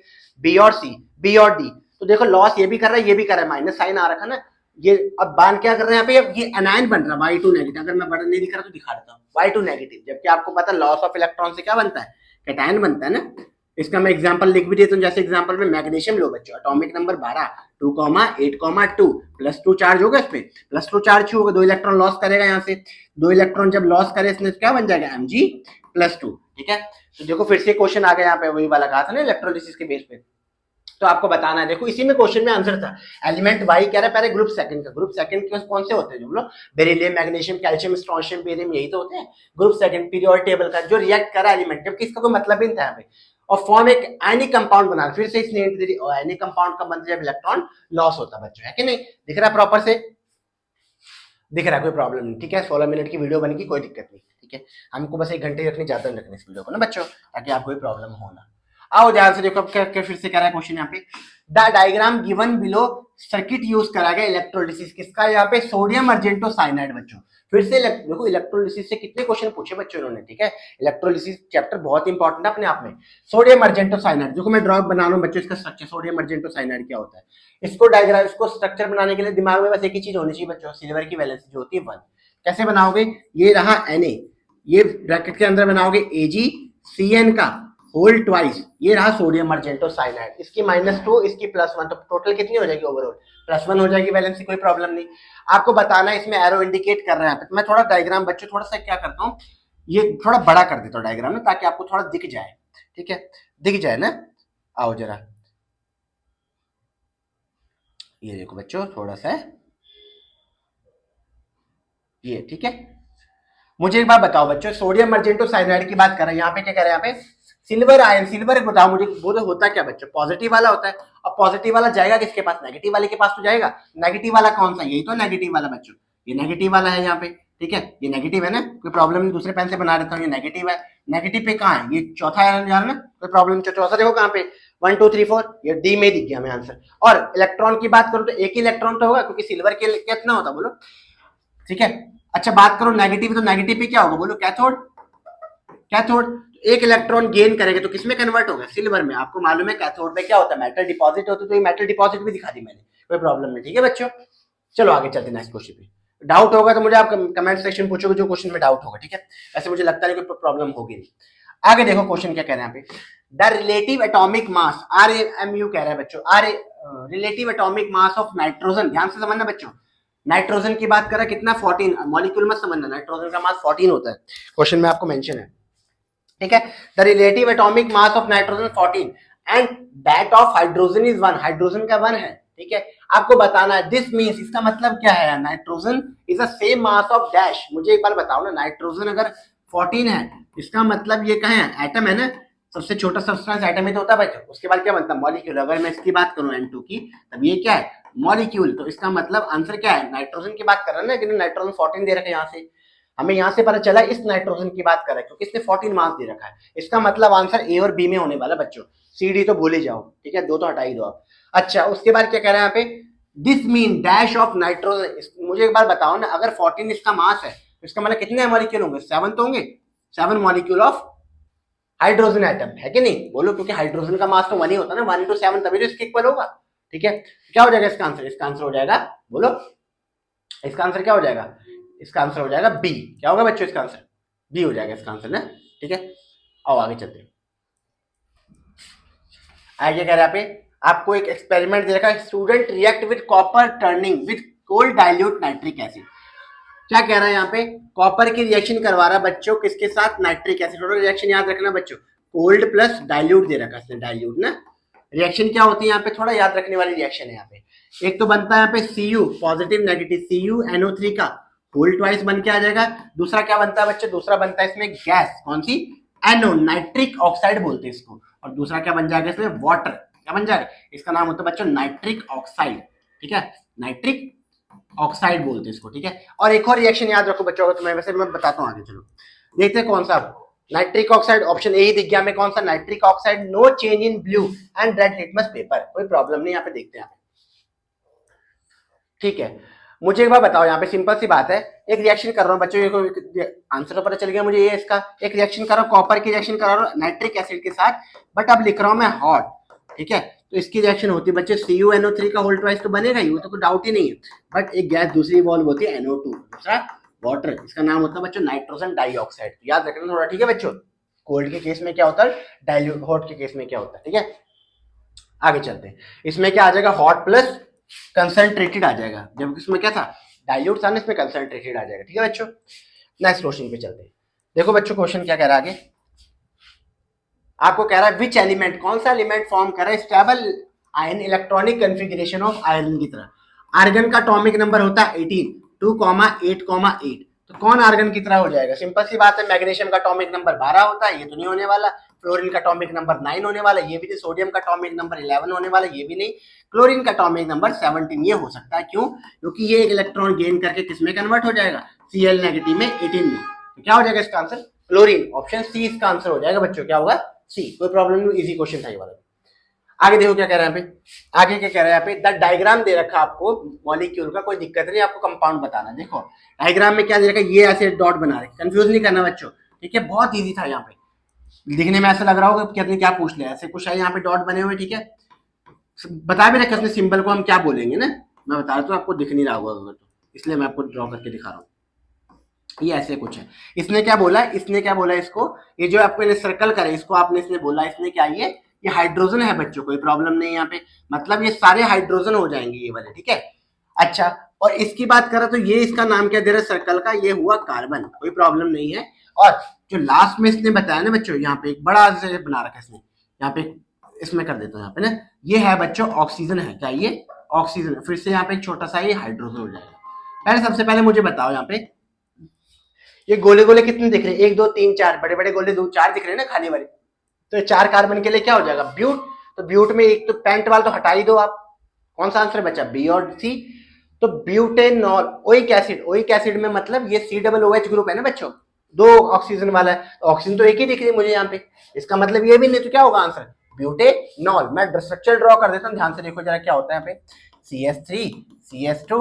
बी और सी, बी और डी, तो देखो लॉस ये भी कर रहा है, ये भी कर रहा है, माइनस साइन आ रखा है ना, ये अब बान क्या कर रहे हैं यहाँ पे, ये एनायन बन रहा है Y2 नेगेटिव, अगर मैं बड़ा नहीं दिख रहा तो दिखा देता हूँ, Y2 नेगेटिव, जबकि आपको पता है लॉस ऑफ इलेक्ट्रॉन से क्या बनता है, कैटायन बनता है ना। इसका मैं एग्जांपल लिख भी देता हूँ, जैसे एग्जांपल में मैग्नीशियम लो बच्चों, एटॉमिक नंबर 12 2,8,2 +2 चार्ज होगा, इस पे +2 चार्ज होगा, 2 इलेक्ट्रॉन लॉस करेगा यहाँ से, 2 इलेक्ट्रॉन जब लॉस करे इसने क्या बन जाएगा Mg+2, ठीक है। तो देखो फिर से क्वेश्चन आ गया यहाँ पे, वही वाला कहा था ना इलेक्ट्रोलिसिस के बेस पे, तो आपको बताना है, देखो इसी में क्वेश्चन में आंसर था, एलिमेंट वाई कह रहा है पहले ग्रुप सेकंड का, ग्रुप सेकंड के कौन से होते हैं, जो बोलो beryllium magnesium calcium strontium barium, यही तो होते हैं ग्रुप सेकंड पीरियोडिक टेबल का, जो रिएक्ट करा एलिमेंट, जबकि इसका कोई मतलब ही नहीं था यहाँ पे, और फॉर्म एक आयनिक कंपाउंड बना, फिर से इसने आयनिक कंपाउंड का बनता जब इलेक्ट्रॉन लॉस होता बच्चों, है कि नहीं, दिख रहा है प्रॉपर से, दिख रहा है, कोई प्रॉब्लम नहीं, ठीक है। 16 मिनट की वीडियो बनेगी, कोई दिक्कत नहीं, ठीक है। हमको बस 1 घंटे रखनी, ज्यादा रखनी इस वीडियो को ना बच्चों, ताकि आपको कोई प्रॉब्लम हो ना। आओ ध्यान से देखो, क्या फिर से कह रहा है क्वेश्चन यहाँ पे, the diagram given below circuit use करा गया इलेक्ट्रोलिसिस किसका, यहाँ पे सोडियम अर्जेंटो साइनाइड बच्चों, फिर से देखो इलेक्ट्रोलिसिस से कितने क्वेश्चन पूछे बच्चों इन्होंने, ठीक है। इलेक्ट्रोलिसिस चैप्टर बहुत इंपॉर्टेंट है अपने आप में। सोडियम अर्जेंटो साइनाइड, देखो मैं ड्रॉप बना रहा हूँ बच्चों, इसका स्ट्रक्चर सोडियम अर्जेंटो साइनाइड क्या होता है, इसको डायग्राम, इसको स्ट्रक्चर बनाने के लिए दिमाग में बस एक ही चीज होनी चाहिए बच्चों, सिल्वर की वैलेंसी जो होती है 1। कैसे बनाओगे, ये रहा Na, ये ब्रैकेट के अंदर बनाओगे AgCN का होल ट्वाइस, ये रहा सोडियम अर्जेंटो साइनाइड, इसकी -2 इसकी +1, तो टोटल कितनी हो जाएगी ओवरऑल, +1 हो जाएगी वैलेंसी, कोई प्रॉब्लम नहीं। आपको बताना है इसमें एरो इंडिकेट कर रहे हैं, तो मैं थोड़ा डायग्राम बच्चों थोड़ा सा क्या करता हूँ, ये थोड़ा बड़ा कर देता हूँ डायग्राम ना, ताकि आपको थोड़ा दिख जाए, ठीक है, दिख जाए ना। आओ जरा, ये देखो बच्चों थोड़ा सा ये, ठीक है। मुझे एक बात बताओ बच्चों, सोडियम अर्जेंटो साइनाइड की बात कर रहे हैं, यहाँ पे क्या कह रहे हैं, यहाँ पे सिल्वर आयन, सिल्वर बताओ मुझे, वो तो होता क्या बच्चों, पॉजिटिव वाला होता है, अब पॉजिटिव वाला जाएगा किसके पास, नेगेटिव वाले के पास तो जाएगा, नेगेटिव वाला कौन सा, यही तो नेगेटिव वाला बच्चों, ये नेगेटिव वाला है यहाँ पे, ठीक है, ये नेगेटिव है ना, कोई प्रॉब्लम नहीं, दूसरे पेन से बना देता हूँ, ये नेगेटिव है, नेगेटिव पे कहाँ है, ये चौथा आयन जा रहा है ना, कोई प्रॉब्लम, चौथा देखो कहाँ पे 1 2 3 4, ये डी में दिख गया हमें आंसर। और इलेक्ट्रॉन की बात करूँ तो एक ही इलेक्ट्रॉन तो होगा, क्योंकि सिल्वर के कितना होता बोलो, ठीक है। अच्छा बात करो नेगेटिव, तो नेगेटिव पे क्या होगा बोलो, कैथोड, कैथोड एक इलेक्ट्रॉन गेन करेंगे तो किसमें कन्वर्ट होगा, सिल्वर में, आपको मालूम है कैथोड में क्या होता है, मेटल डिपॉजिट होता है, तो ये मेटल डिपॉजिट भी दिखा दी मैंने, कोई प्रॉब्लम नहीं, ठीक है बच्चों। चलो आगे चलते हैं नेक्स्ट क्वेश्चन पे, डाउट होगा तो मुझे आप कमेंट सेक्शन पूछोगे, जो क्वेश्चन में डाउट होगा, ठीक है, ऐसे मुझे लगता है कोई प्रॉब्लम होगी नहीं। आगे देखो क्वेश्चन क्या कह रहे हैं यहाँ पे, the relative atomic mass, RMU कह रहा है बच्चों, relative atomic mass of nitrogen, ध्यान से समझना बच्चों, नाइट्रोजन की बात करें कितना 14, मॉलिक्यूल मत समझना, नाइट्रोजन का मास 14 होता है, क्वेश्चन में आपको मेंशन है, ठीक है। The relative atomic mass of nitrogen 14 and that of hydrogen is 1, hydrogen का 1 है, ठीक है। आपको बताना है दिस मींस, इसका मतलब क्या है, nitrogen is the same mass of dash, मुझे एक बार बताओ ना, नाइट्रोजन अगर 14 है, इसका मतलब ये कहाँ है, एटम है ना, सबसे छोटा सब्सटेंस एटम ही तो होता है बच्चों, उसके बाद क्या बनता है, मॉलिक्यूल, अगर मैं इसकी बात करूं N2 की, तब ये क्या है, मॉलिक्यूल, तो इसका मतलब आंसर क्या है, नाइट्रोजन की बात कर रहे हैं ना, कि नाइट्रोजन 14 दे रखा है, यहाँ से हमें यहाँ से पता चला इस नाइट्रोजन की बात कर रहा है, क्योंकि इसने 14 मास दे रखा है, इसका मतलब आंसर A और B में होने वाला बच्चों, CD तो भूल ही जाओ, ठीक है, 2 तो हटा ही दो आप। अच्छा उसके बाद क्या कह रहे हैं यहाँ पे, this mean dash of nitrogen, मुझे एक बार बताओ ना, अगर 14 इसका मास है, तो इसका मतलब कितने मॉलिक्यूल होंगे, 7 तो होंगे, 7 मॉलिक्यूल ऑफ हाइड्रोजन एटम, है कि नहीं बोलो, क्योंकि हाइड्रोजन का मास तो 1 ही होता है ना, 1 into 7 तभी तो इसके इक्वल होगा, ठीक है। क्या हो जाएगा इसका आंसर, इसका आंसर हो जाएगा बोलो, इसका आंसर क्या हो जाएगा, इसका आंसर हो जाएगा बी, क्या होगा बच्चों इसका आंसर, बी हो जाएगा इसका आंसर ना, ठीक है। आओ आगे चलते हैं, आगे कह रहे हैं पे, आपको एक एक्सपेरिमेंट दे रखा है, student react with copper turning with cold dilute nitric acid, क्या कह रहा है यहाँ पे, कॉपर की रिएक्शन करवा रहा है बच्चों किसके साथ, नाइट्रिक एसिड। और रिएक्शन याद रखना बच्चों, कोल्ड प्लस डाइल्यूट दे रखा है, डाइल्यूट ना। रिएक्शन क्या होती है यहाँ पे, थोड़ा याद रखने वाली रिएक्शन है यहाँ पे। एक तो बनता है यहाँ पे Cu पॉजिटिव नेगेटिव, CuNO3 का होल ट्वाइस बन के आ जाएगा। दूसरा क्या बनता है बच्चों, दूसरा बनता है इसमें गैस, कौन सी, एनो, नाइट्रिक ऑक्साइड बोलते हैं इसको। और दूसरा क्या बन जाएगा इसमें, वाटर, क्या बन जाएगा, इसका नाम होता है बच्चों नाइट्रिक ऑक्साइड, ठीक है, नाइट्रिक ऑक्साइड बोलते हैं इसको, ठीक है। और एक और रिएक्शन याद रखो बच्चों, तो मैं वैसे मैं बताता हूँ आगे, चलो देखते हैं कौन सा। नाइट्रिक ऑक्साइड, ऑप्शन ए ही दिख गया हमें, कौन सा, nitric oxide, no change in blue and red litmus paper, कोई प्रॉब्लम नहीं, यहाँ पे देखते हैं, ठीक है। मुझे एक बार बताओ, यहाँ पे सिंपल सी बात है, एक रिएक्शन कर रहा हूँ बच्चों, ये आंसर तो पता चल गया मुझे, ये इसका एक रिएक्शन कर रहा हूँ, कॉपर की रिएक्शन कर रहा हूँ नाइट्रिक एसिड के साथ, बट अब लिख रहा हूँ मैं हॉट, ठीक है। तो इसकी रिएक्शन होती है बच्चे CuNO3 का होल ट्वाइस तो बनेगा ही, वो तो कोई डाउट ही नहीं है। बट एक गैस दूसरी इवॉल्व होती है NO2, दूसरा वाटर, इसका नाम होता है बच्चों नाइट्रोजन डाइऑक्साइड, याद रखना थोड़ा, ठीक है बच्चों। कोल्ड के केस में क्या होता है डाइल्यूट, हॉट के केस में क्या होता है, ठीक है। आगे चलते हैं, इसमें क्या आ जाएगा, हॉट प्लस कंसंट्रेटेड आ जाएगा, जबकि इसमें क्या था, डाइल्यूट था ना, इसमें कंसंट्रेटेड आ जाएगा, ठीक है बच्चों। नेक्स्ट क्वेश्चन पे चलते हैं। देखो बच्चों क्वेश्चन क्या कह रहा है आगे, आपको कह रहा है विच एलिमेंट, कौन सा एलिमेंट फॉर्म कर रहा है stable ion electronic configuration of iron की तरह। आर्गन का एटॉमिक नंबर होता है 18, 2,8,8, तो कौन आर्गन की तरह हो जाएगा, सिंपल सी बात है, मैग्नीशियम का एटॉमिक नंबर 12 होता है, ये तो नहीं होने वाला। फ्लोरीन का एटॉमिक नंबर 9 होने वाला, ये भी नहीं। सोडियम का एटॉमिक नंबर 11 होने वाला, ये भी नहीं। क्लोरीन का एटॉमिक नंबर 17, ये हो सकता है, क्यों, क्योंकि ये एक इलेक्ट्रॉन गेन करके किसमें कन्वर्ट हो जाएगा, Cl नेगेटिव में 18 में। तो क्या हो जाएगा इसका आंसर, क्लोरीन, ऑप्शन सी इसका आंसर हो जाएगा बच्चों, क्या होगा, सी, कोई प्रॉब्लम नहीं, इजी क्वेश्चन था ये वाला। आगे देखो क्या कह रहा है यहाँ पे, आगे क्या कह रहा है यहाँ पे, द डायग्राम दे रखा आपको मॉलिक्यूल का, कोई दिक्कत नहीं, आपको कंपाउंड बताना। देखो डायग्राम में क्या दे रखा है, ये ऐसे डॉट बना रखे, कंफ्यूज नहीं करना बच्चों, ठीक है, बहुत इजी था। यहाँ पे दिखने में ऐसा लग रहा होगा कि अपने क्या पूछ लिया, ऐसे कुछ है यहाँ पे डॉट बने हुए, ठीक है, बता भी रखा इसमें सिंबल को हम क्या बोलेंगे ना, मैं बता रहा हूँ, आपको दिख नहीं रहा होगा तो इसलिए मैं आपको ड्रॉ करके दिखा रहा हूँ। ये ऐसे कुछ है, इसने क्या बोला, इसने क्या बोला इसको, ये जो आपको सर्कल करे इसको आपने, इसने बोला, इसने क्या, ये हाइड्रोजन है बच्चों, कोई प्रॉब्लम नहीं यहाँ पे, मतलब ये सारे हाइड्रोजन हो जाएंगे ये वाले, ठीक है। अच्छा, और इसकी बात करें तो ये इसका नाम क्या दे रहा है सर्कल का, ये हुआ कार्बन, कोई प्रॉब्लम नहीं है। और जो लास्ट में इसने बताया ना बच्चों, यहाँ पे एक बड़ा से बना रखा है इसने, यहाँ पे इसमें कर देता हूँ यहाँ पे ना, ये है बच्चों ऑक्सीजन है, क्या ये ऑक्सीजन, फिर से यहाँ पे एक छोटा सा ये हाइड्रोजन हो जाएगा। पहले सबसे पहले मुझे बताओ यहाँ पे, ये गोले गोले कितने दिख रहे हैं, 1 2 3 4, बड़े बड़े गोले 2 4 दिख रहे हैं ना खाली वाले, तो ये 4 कार्बन के लिए क्या हो जाएगा, ब्यूट। तो ब्यूट में एक तो पेंट वाला तो हटा ही दो आप, कौन सा आंसर बचा, बी और सी। तो butanol, oic acid, oic acid में मतलब ये COOH ग्रुप है ना बच्चों, 2 ऑक्सीजन वाला है, ऑक्सीजन तो एक ही दिख रही है मुझे यहाँ पे, इसका मतलब ये भी नहीं, तो क्या होगा आंसर, ब्यूटेनॉल। मैं स्ट्रक्चर ड्रॉ कर देता हूँ, ध्यान से देखो जरा क्या होता है यहाँ पे, CH3 CH2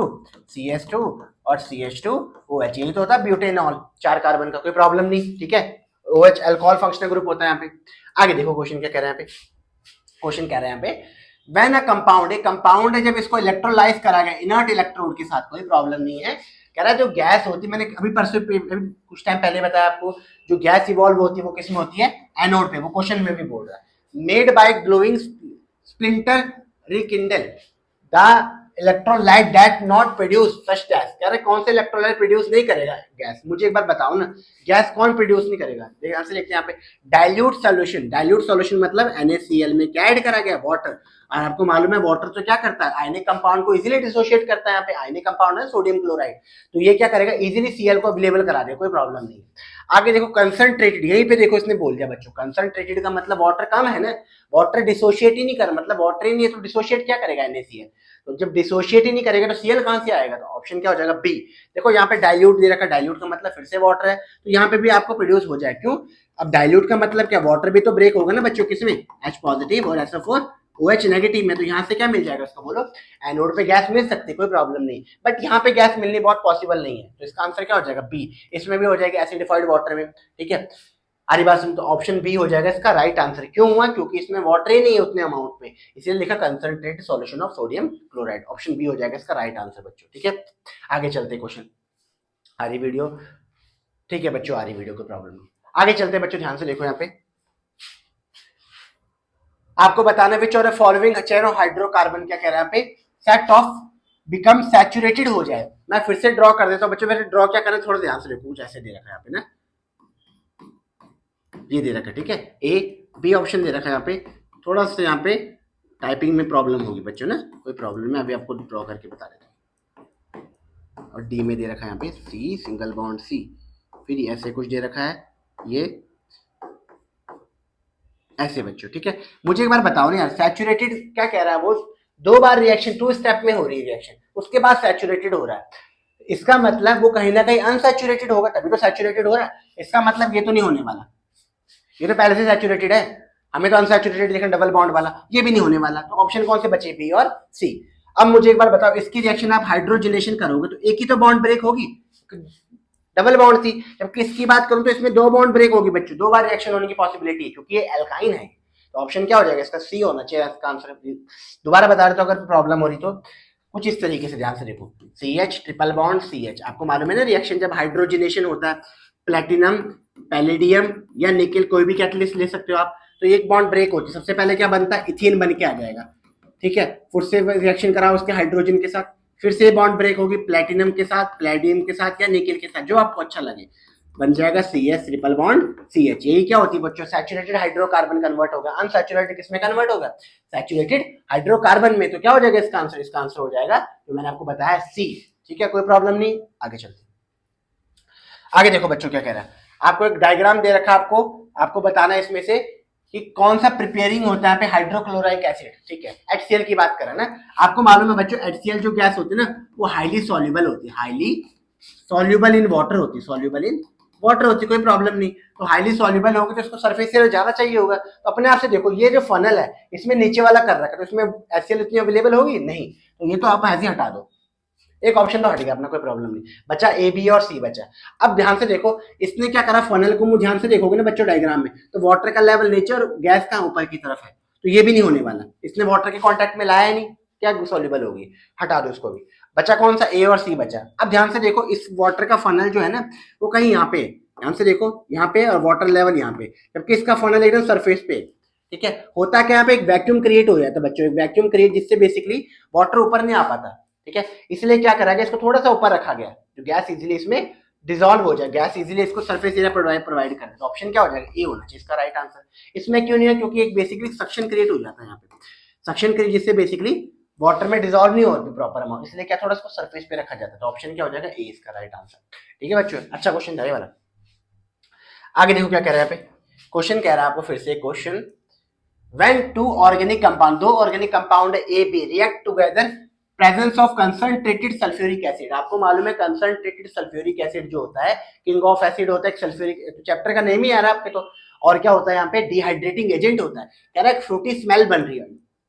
CH2 और CH2OH, यही तो होता है ब्यूटेनॉल, 4 कार्बन का, कोई प्रॉब्लम नहीं, ठीक है। OH अल्कोहल फंक्शनल ग्रुप होता है यहाँ पे। आगे देखो क्वेश्चन क्या कह रहे हैं यहाँ पे, क्वेश्चन कह रहे हैं यहाँ पे, व्हेन अ कंपाउंड, एक कंपाउंड है जब इसको इलेक्ट्रोलाइज करा गया इनर्ट इलेक्ट्रोड के साथ, कोई प्रॉब्लम नहीं है। कह रहा है जो गैस होती है, मैंने अभी परसों कुछ टाइम पहले बताया आपको, जो गैस इवॉल्व होती है वो किसमें होती है, एनोड पे, वो क्वेश्चन में भी बोल रहा है, made by glowing splinter rekindle the electrolyte that not produce such gas. कह रहे कौन से इलेक्ट्रोलाइट प्रोड्यूस नहीं करेगा गैस, मुझे एक बार बताओ ना, गैस कौन प्रोड्यूस नहीं करेगा, देखिए आंसर लिखते हैं यहाँ पे, डाइल्यूट सॉल्यूशन। डाइल्यूट सॉल्यूशन मतलब NaCl में क्या ऐड करा गया, वाटर, और आपको मालूम है वाटर तो क्या करता है, आयनिक कंपाउंड को इजीली डिसोशिएट करता है, यहाँ पे आयनिक कंपाउंड है सोडियम क्लोराइड, तो ये क्या करेगा, इजीली Cl को अवेलेबल करा देगा, कोई प्रॉब्लम नहीं। आगे देखो कंसंट्रेटेड, यहीं पे देखो इसने बोल दिया बच्चों, कंसंट्रेटेड का मतलब वाटर कम है ना, वाटर डिसोशिएट ही नहीं कर, मतलब वाटर ही नहीं है तो डिसोशिएट क्या करेगा NaCl, तो जब डिसोशिएट ही नहीं करेगा तो Cl कहां से आएगा, तो ऑप्शन क्या हो जाएगा, बी। देखो यहाँ पे डाइल्यूट दे रखा, डाइल्यूट का मतलब फिर से वाटर है, तो यहाँ पे भी आपको प्रोड्यूस हो जाए, क्यों, अब डाइल्यूट का मतलब क्या, वाटर भी तो ब्रेक होगा ना बच्चों, किसमें, H पॉजिटिव और SO4OH नेगेटिव में, तो यहाँ से क्या मिल जाएगा उसको, बोलो एनोड पे गैस मिल सकती है, कोई प्रॉब्लम नहीं, बट यहाँ पे गैस मिलनी बहुत पॉसिबल नहीं है, तो इसका आंसर क्या हो जाएगा, बी। इसमें भी हो जाएगा एसिडिफाइड वाटर में, ठीक है, आरी बात सुन, तो ऑप्शन बी हो जाएगा इसका राइट आंसर। क्यों हुआ, क्योंकि इसमें वाटर ही नहीं है उतने अमाउंट में, इसलिए लिखा concentrated solution of sodium chloride, option B हो जाएगा इसका राइट आंसर बच्चों, ठीक है। आगे चलते क्वेश्चन, आ रही वीडियो, ठीक है बच्चों, आ रही वीडियो, कोई प्रॉब्लम नहीं। आगे चलते बच्चों, ध्यान से देखो यहाँ पे, आपको बताना विच और फॉलोइंग चेन ऑफ हाइड्रोकार्बन क्या कह रहा है यहाँ पे, सेट ऑफ बिकम सैचुरेटेड हो जाए, मैं फिर से ड्रॉ कर देता हूँ बच्चों। मेरे ड्रॉ क्या करना है, थोड़ा ध्यान से देखो, कुछ ऐसे दे रखा है यहाँ पे ना, ये दे रखा है, ठीक है, ए बी ऑप्शन दे रखा है यहाँ पे। थोड़ा सा यहाँ पे टाइपिंग में प्रॉब्लम होगी बच्चों ना, कोई प्रॉब्लम है, अभी आपको ड्रॉ करके बता देता हूँ। और डी में दे रखा है यहाँ पे सी सिंगल बॉन्ड सी, फिर ऐसे कुछ दे रखा है ये ऐसे बच्चों, ठीक है। मुझे एक बार बताओ ना यार, सैचुरेटेड क्या कह रहा है वो, 2 बार रिएक्शन 2 स्टेप में हो रही है रिएक्शन, उसके बाद सैचुरेटेड हो रहा है, इसका मतलब वो कहीं ना कहीं अनसैचुरेटेड होगा तभी तो सैचुरेटेड हो रहा है। इसका मतलब ये तो नहीं होने वाला, ये तो पहले से सैचुरेटेड है, हमें तो अनसैचुरेटेड देखना डबल बॉन्ड वाला, ये भी नहीं होने वाला। तो ऑप्शन कौन से बचे, बी और सी। अब मुझे एक बार बताओ, इसकी रिएक्शन आप हाइड्रोजनेशन करोगे तो एक ही तो बॉन्ड ब्रेक होगी, डबल बॉन्ड थी, जबकि इसकी बात करूं तो इसमें 2 बॉन्ड ब्रेक होगी बच्चों, 2 बार रिएक्शन होने की पॉसिबिलिटी है, क्योंकि ये एल्काइन है। तो ऑप्शन क्या हो जाएगा इसका, सी होना चाहिए इसका आंसर। दोबारा बता देता हूं अगर प्रॉब्लम हो रही तो, कुछ इस तरीके से ध्यान से देखो, C H triple bond C H, आपको मालूम है ना रिएक्शन जब हाइड्रोजनेशन होता है, प्लेटिनम पैलेडियम या निकेल कोई भी कैटलिस्ट ले सकते हो आप, तो एक बॉन्ड ब्रेक होती है, सबसे पहले क्या बनता है, इथेन बन के आ जाएगा, ठीक है, फिर से रिएक्शन कराओ उसके हाइड्रोजन के साथ, फिर से बॉन्ड ब्रेक होगी प्लेटिनम के साथ, प्लेडियम के साथ या निकेल के साथ, जो आपको अच्छा लगे, बन जाएगा C S triple bond C H. यही क्या होती है बच्चों, सैचुरेटेड हाइड्रोकार्बन कन्वर्ट होगा, अनसैचुरेटेड किसमें कन्वर्ट होगा, सैचुरेटेड हाइड्रोकार्बन में। तो क्या हो जाएगा इसका आंसर, इसका आंसर हो जाएगा जो मैंने आपको बताया सी, ठीक है, कोई प्रॉब्लम नहीं। आगे चलते, आगे देखो बच्चों क्या कह रहा है, आपको एक डायग्राम दे रखा है, आपको बताना है इसमें से कि कौन सा प्रिपेयरिंग होता है पे हाइड्रोक्लोराइक एसिड, ठीक है, HCl की बात करें ना, आपको मालूम है बच्चों HCl जो गैस होती है ना वो हाईली सॉल्युबल होती है, हाईली सॉल्युबल इन वाटर होती है, सॉल्युबल इन वाटर होती है, कोई प्रॉब्लम नहीं। तो हाईली सॉल्युबल होगी तो इसको सरफेस से ज्यादा चाहिए होगा, तो अपने आप से देखो ये जो फनल है इसमें नीचे वाला कर रखा है, तो इसमें HCl इतनी अवेलेबल होगी नहीं, तो ये तो आप ऐसे हटा दो, एक ऑप्शन तो हट गया अपना, कोई प्रॉब्लम नहीं, बचा ए बी और सी बचा। अब ध्यान से देखो इसने क्या करा, फनल को मुझे ध्यान से देखोगे ना बच्चों डायग्राम में, तो वाटर का लेवल नीचे और गैस का ऊपर की तरफ है, तो ये भी नहीं होने वाला, इसने वाटर के कांटेक्ट में लाया नहीं, क्या सॉल्युबल होगी, हटा दो इसको भी। बचा कौन सा, ए और सी बचा। अब ध्यान से देखो इस वाटर का फनल जो है ना वो कहीं यहाँ पे, ध्यान से देखो यहाँ पे, और वाटर लेवल यहाँ पे, जबकि इसका फनल एकदम सरफेस पे, ठीक है। होता क्या यहाँ पे, एक वैक्यूम क्रिएट हो जाता है बच्चों, एक वैक्यूम क्रिएट जिससे बेसिकली वाटर ऊपर नहीं आ पाता, ठीक है, इसलिए क्या करा गया, इसको थोड़ा सा ऊपर रखा गया, जो गैस इजीली इसमें डिसॉल्व हो जाए, गैस इजीली इसको सरफेस एरिया प्रोवाइड करे। तो ऑप्शन क्या हो जाएगा, ए होना चाहिए इसका राइट आंसर। इसमें क्यों नहीं है, क्योंकि एक बेसिकली सक्शन क्रिएट हो जाता है यहाँ पे, सक्शन क्रिएट जिससे बेसिकली वाटर में डिसॉल्व नहीं होती प्रॉपर अमाउंट, इसलिए क्या थोड़ा इसको सरफेस पे रखा जाता है। तो ऑप्शन क्या हो जाएगा, ए इसका राइट आंसर, ठीक है बच्चों, अच्छा क्वेश्चन था ये वाला। आगे देखो क्या कह रहा है यहाँ पे, क्वेश्चन कह रहा है आपको फिर से question, when two organic compound, दो organic compound A B react together presence of concentrated sulfuric acid, आपको मालूम है concentrated sulfuric acid जो होता है किंग ऑफ एसिड होता है, सल्फ्यूरिक, चैप्टर का नेम ही आ रहा है आपके तो, और क्या होता है यहाँ पे, डिहाइड्रेटिंग एजेंट होता है। कह रहा है फ्रूटी स्मेल बन रही है,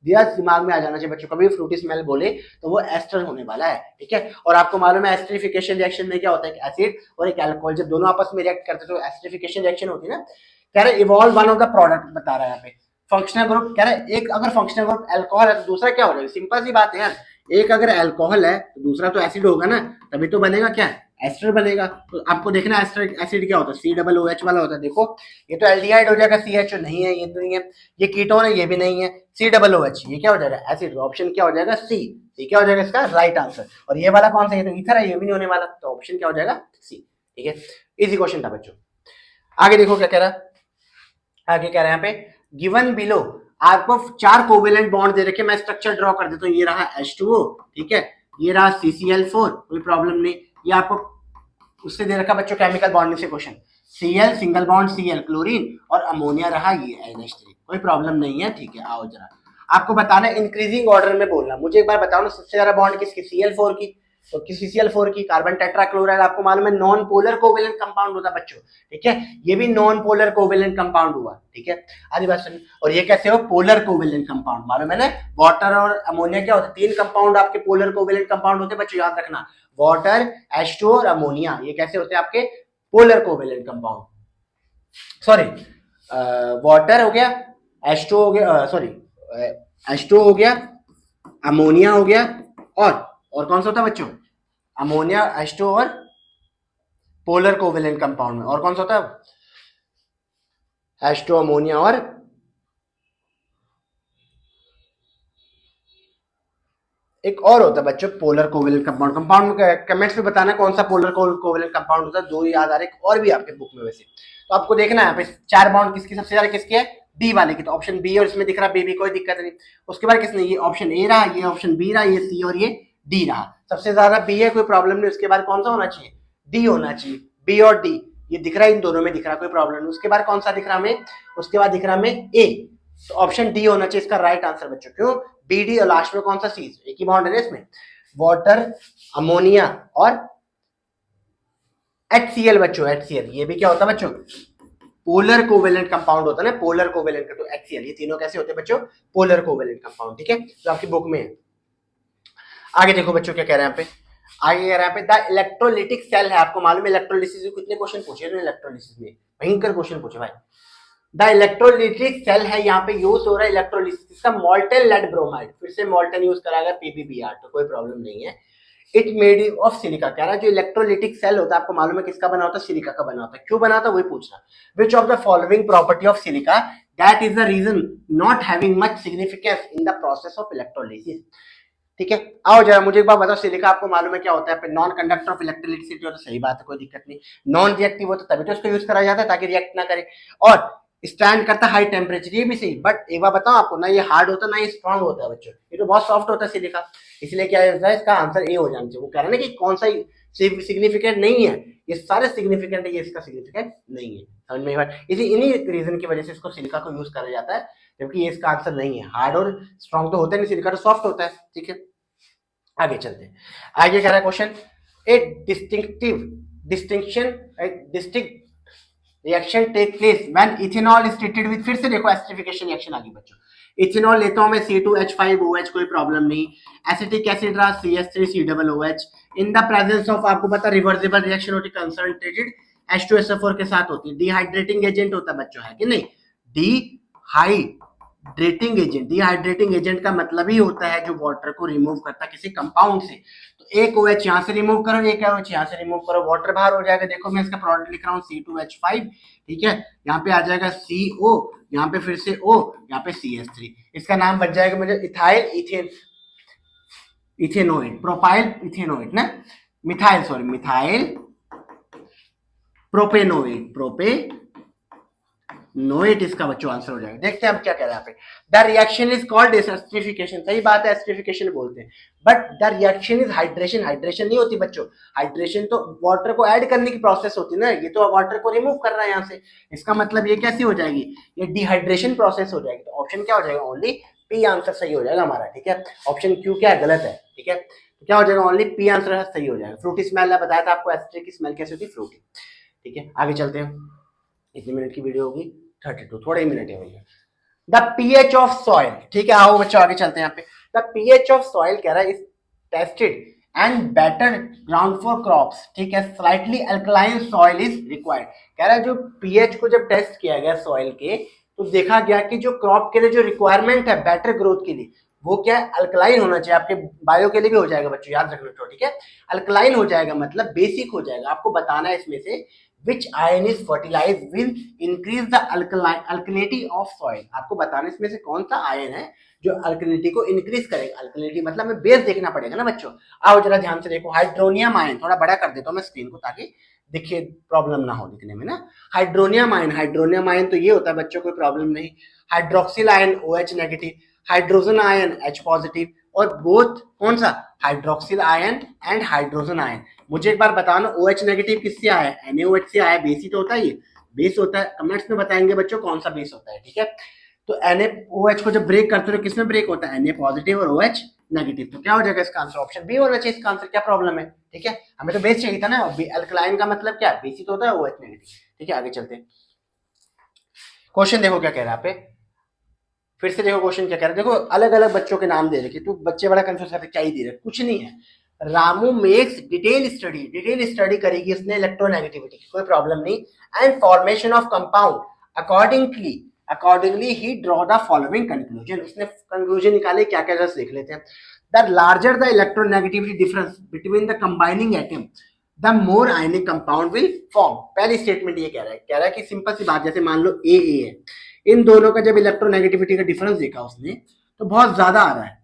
दिया दिमाग में आ जाना चाहिए बच्चों, कभी फ्रूटी स्मेल बोले तो वो एस्टर होने वाला है, ठीक है। और आपको मालूम है एस्टरिफिकेशन रिएक्शन में क्या होता है, एसिड और एक अल्कोहल जब दोनों आपस में रिएक्ट करते तो एस्टरिफिकेशन रिएक्शन होती है ना। कह रहे evolve one of the product बता रहा है यहाँ पे, फंक्शनल ग्रुप, कह रहे एक अगर फंक्शनल ग्रुप अल्कोहल है तो दूसरा क्या हो जाएगा, सिंपल सी बात है यार, एक अगर अल्कोहल है तो दूसरा तो एसिड होगा ना, तभी तो बनेगा क्या, एस्टर बनेगा। तो आपको देखना एस्टर एसिड क्या होता है, COOH वाला होता है, देखो ये तो एल्डिहाइड हो जाएगा, CHO नहीं है, ये तो नहीं है, ये कीटोन है, ये भी नहीं है, COOH, ये क्या हो जाएगा एसिड, ऑप्शन क्या हो जाएगा सी, क्या हो जाएगा इसका राइट आंसर। और ये वाला कौन सा, ये तो ईथर है, ये भी नहीं होने वाला, तो ऑप्शन क्या हो जाएगा सी, ठीक है, इजी क्वेश्चन था बच्चों। आगे देखो क्या कह रहा है, आगे कह रहे हैं यहाँ पे, गिवन बिलो आपको 4 कोवेलेंट बॉन्ड दे रखे, मैं स्ट्रक्चर ड्रॉ कर देता हूँ, ये रहा H2O, ठीक है, ये रहा CCl4, कोई प्रॉब्लम नहीं, ये आपको उससे दे रखा बच्चों केमिकल बॉन्डिंग से question, Cl single bond Cl chlorine और अमोनिया रहा ये NH3, कोई प्रॉब्लम नहीं है, ठीक है। आओ जरा आपको बताना है इंक्रीजिंग ऑर्डर में बोलना, मुझे एक बार बताओ ना सबसे ज्यादा बॉन्ड किसकी, Cl4 की, तो CCl4 की, कार्बन टेट्राक्लोराइड आपको मालूम है नॉन पोलर कोवेलेंट कंपाउंड होता है बच्चों, ठीक है, ये भी नॉन पोलर कोवेलेंट कंपाउंड हुआ, ठीक है, आधी बात सुनिए। और ये कैसे हो, पोलर कोवेलेंट कंपाउंड, मालूम है ना, वाटर और अमोनिया क्या होता है, 3 कंपाउंड आपके पोलर कोवेलेंट कंपाउंड होते हैं बच्चों, याद रखना, वाटर H2 और अमोनिया, ये कैसे होते हैं आपके polar covalent compound, sorry water हो गया, H2 हो गया, सॉरी H2 हो गया, अमोनिया हो गया, और कौन सा होता है बच्चों, अमोनिया H2 और पोलर कोवेलेंट कंपाउंड में, और कौन सा होता है H2 अमोनिया और एक और होता है बच्चों पोलर कोवेलेंट कंपाउंड। कंपाउंड में कमेंट्स में बताना कौन सा पोलर कोवेलेंट कंपाउंड होता है, दो याद आ रहे हैं, और भी आपके बुक में वैसे। तो आपको देखना है यहाँ पे 4 बॉन्ड किसकी सबसे ज्यादा, किसकी है, डी वाले की, तो ऑप्शन बी, और इसमें दिख रहा बी कोई दिक्कत नहीं। उसके बाद किसने, ये ऑप्शन ए रहा, ये ऑप्शन बी रहा, ये सी और ये डी रहा। सबसे ज्यादा बी है, कोई प्रॉब्लम नहीं। उसके बाद कौन सा होना चाहिए, डी होना चाहिए, बी और डी ये दिख रहा है, इन दोनों में दिख रहा है, कोई प्रॉब्लम नहीं। उसके बाद कौन सा दिख रहा हमें, उसके बाद दिख रहा हमें ए, तो ऑप्शन डी होना चाहिए इसका राइट आंसर बच्चों। क्यों, बी डी और लास्ट में कौन सा सी, एक ही बॉन्ड है ना इसमें, वाटर, अमोनिया और HCl बच्चों, HCl ये भी क्या होता है बच्चों, पोलर कोवेलेंट कंपाउंड होता है ना, पोलर कोवेलेंट का, तो HCl ये तीनों कैसे होते हैं बच्चों, पोलर कोवेलेंट कंपाउंड। ठीक है, तो आपकी बुक में है। आगे देखो बच्चों क्या कह रहे हैं यहाँ पे, आगे कह रहा है द इलेक्ट्रोलिटिक सेल है। आपको मालूम है इलेक्ट्रोलिसिस में कितने क्वेश्चन पूछे, इलेक्ट्रोलिसिस में भयंकर क्वेश्चन पूछे भाई। द इलेक्ट्रोलिटिक सेल है, यहाँ पे यूज हो रहा है इलेक्ट्रोलिसिस का मॉल्टेन लेड ब्रोमाइड, फिर से मॉल्टेन यूज कराएगा PBBR, तो कोई प्रॉब्लम नहीं है। इट मेड ऑफ सिलिका, कह रहा है जो इलेक्ट्रोलिटिक सेल होता है आपको मालूम है किसका बना होता है, सिलिका का बना होता है। क्यों बना होता है वही पूछना। Which of the following property of silica that is the reason not having much significance in the process of electrolysis. ठीक है, आओ जरा मुझे एक बात बताओ, सिलिका आपको मालूम है क्या होता है, नॉन कंडक्टर ऑफ इलेक्ट्रिसिटी हो, तो सही बात है, कोई दिक्कत नहीं। नॉन रिएक्टिव हो तो तभी तो इसको यूज करा जाता है ताकि रिएक्ट ना करे, और स्टैंड करता है हाई टेम्परेचर, ये भी सही। बट एक बार बताओ आपको, ना ये हार्ड होता है ना ये स्ट्रॉन्ग होता है बच्चों, ये तो बहुत सॉफ्ट होता है सिलिका, इसलिए क्या है इसका आंसर ए हो जाना चाहिए। वो कह रहे हैं ना कि कौन सा सिग्निफिकेंट नहीं है, ये सारे सिग्निफिकेंट है, ये इसका सिग्निफिकेंट नहीं है। समझ में बात, इसी इन्हीं रीजन की वजह से इसको सिलिका को यूज करा जाता है, जबकि ये इसका आंसर नहीं है। हार्ड और स्ट्रॉन्ग तो होता है नहीं, सिलिका तो सॉफ्ट होता है। ठीक है, आगे चलते हैं। आगे कह रहा है question, a distinct reaction take place when ethanol is treated with, फिर से देखो एसिडिफिकेशन रिएक्शन आ गई बच्चों। इथेनॉल लेता हूं मैं C2H5OH, कोई प्रॉब्लम नहीं। एसिटिक एसिड रहा CH3COOH, in the presence of, आपको पता रिवर्सिबल रिएक्शन होती है कंसंट्रेटेड H2SO4 के साथ होती है। डिहाइड्रेटिंग एजेंट होता है बच्चों, है कि नहीं, डिहाइड्रेटिंग एजेंट का मतलब ही होता है जो वाटर को रिमूव करता है किसी कंपाउंड से। तो एक OH यहाँ से रिमूव करो, एक OH यहाँ से रिमूव करो, वाटर बाहर हो जाएगा। देखो मैं इसका प्रोडक्ट लिख रहा हूँ C2H5, ठीक है, यहाँ पे आ जाएगा CO, यहाँ पे फिर से O, यहाँ पे CH3, इसका नाम बच जाएगा मुझे इथाइल इथेनोइड, प्रोपाइल इथेनोइड ना, मिथाइल प्रोपेनोइड नोएट इसका बच्चों आंसर हो जाएगा। देखते हैं हम क्या कह रहे हैं यहाँ पे। The reaction is called esterification, सही बात है, एस्टरिफिकेशन बोलते हैं, but the reaction is hydration. Hydration नहीं होती बच्चों, हाइड्रेशन तो वाटर को ऐड करने की प्रोसेस होती है ना, ये तो वाटर को रिमूव कर रहा है यहाँ से। इसका मतलब ये कैसी हो जाएगी, ये डिहाइड्रेशन प्रोसेस हो जाएगी। तो ऑप्शन क्या हो जाएगा, ओनली पी आंसर सही हो जाएगा हमारा। ठीक है, ऑप्शन क्यू क्या है, गलत है। ठीक है, तो क्या हो जाएगा, ओनली पी आंसर सही हो जाएगा। फ्रूटी स्मेल बताया था आपको, एस्ट्रिक की स्मेल कैसी होती है, फ्रूटी। ठीक है, आगे चलते हैं। कितनी मिनट की वीडियो होगी, 32, थोड़े ही मिनट है भैया। द पीएच ऑफ सॉइल, ठीक है, आओ बच्चों आगे चलते हैं यहाँ पे। द पीएच ऑफ सॉइल कह रहा है is tested and better ground for crops, ठीक है, slightly alkaline soil is required. कह रहा है जो पीएच को जब टेस्ट किया गया सॉइल के, तो देखा गया कि जो क्रॉप के लिए जो रिक्वायरमेंट है बेटर ग्रोथ के लिए, वो क्या है, अल्कलाइन होना चाहिए। आपके बायो के लिए भी हो जाएगा बच्चों, याद रखना तो, ठीक है, अल्कलाइन हो जाएगा मतलब बेसिक हो जाएगा। आपको बताना है इसमें से which ion is fertilized will increase the alkalinity of soil। आपको बताना इसमें से कौन सा आयन है जो अल्कलिनिटी को इंक्रीज करेगा। अल्कलिनिटी मतलब हमें बेस देखना पड़ेगा ना बच्चों। आओ जरा ध्यान से देखो, हाइड्रोनियम आयन, थोड़ा बड़ा कर देता हूं मैं स्क्रीन को ताकि दिखे, प्रॉब्लम ना हो दिखने में ना। हाइड्रोनियम आयन तो ये होता है बच्चों, कोई प्रॉब्लम नहीं। Hydroxyl ion OH negative, hydrogen ion H positive, और बोथ कौन सा, hydroxyl ion and hydrogen ion. मुझे एक बार बताना OH नेगेटिव किससे आया है, NaOH से आया है, बेस ही तो होता है, ये बेस होता है। कमेंट्स में बताएंगे बच्चों कौन सा बेस होता है। ठीक है, तो NaOH को जब ब्रेक करते हो तो किसमें ब्रेक होता है, Na पॉजिटिव और OH नेगेटिव। तो क्या हो जाएगा इसका आंसर, ऑप्शन बी होना चाहिए इसका आंसर। क्या प्रॉब्लम है, ठीक है, हमें तो बेस चाहिए था ना, अल्कलाइन का मतलब क्या, बेस ही तो होता है OH नेगेटिव। ठीक है, आगे चलते हैं। क्वेश्चन देखो क्या कह रहा है पे, फिर से देखो क्वेश्चन क्या कह रहा है। देखो अलग अलग बच्चों के नाम दे रखे, तो बच्चे बड़ा कंफ्यूज करते क्या ही दे रहे, कुछ नहीं है। रामू मेक्स डिटेल स्टडी करेगी उसने इलेक्ट्रोनेगेटिविटी की, कोई प्रॉब्लम नहीं, and formation of compound accordingly he draw the following conclusion. उसने कंक्लूजन निकाले, क्या क्या जस्ट देख लेते हैं। The larger the electronegativity difference between the combining atom the more ionic compound will form. पहली स्टेटमेंट ये कह रहा है कि सिंपल सी बात, जैसे मान लो ए है, इन दोनों का जब इलेक्ट्रोनेगेटिविटी का डिफरेंस देखा उसने तो बहुत ज्यादा आ रहा है,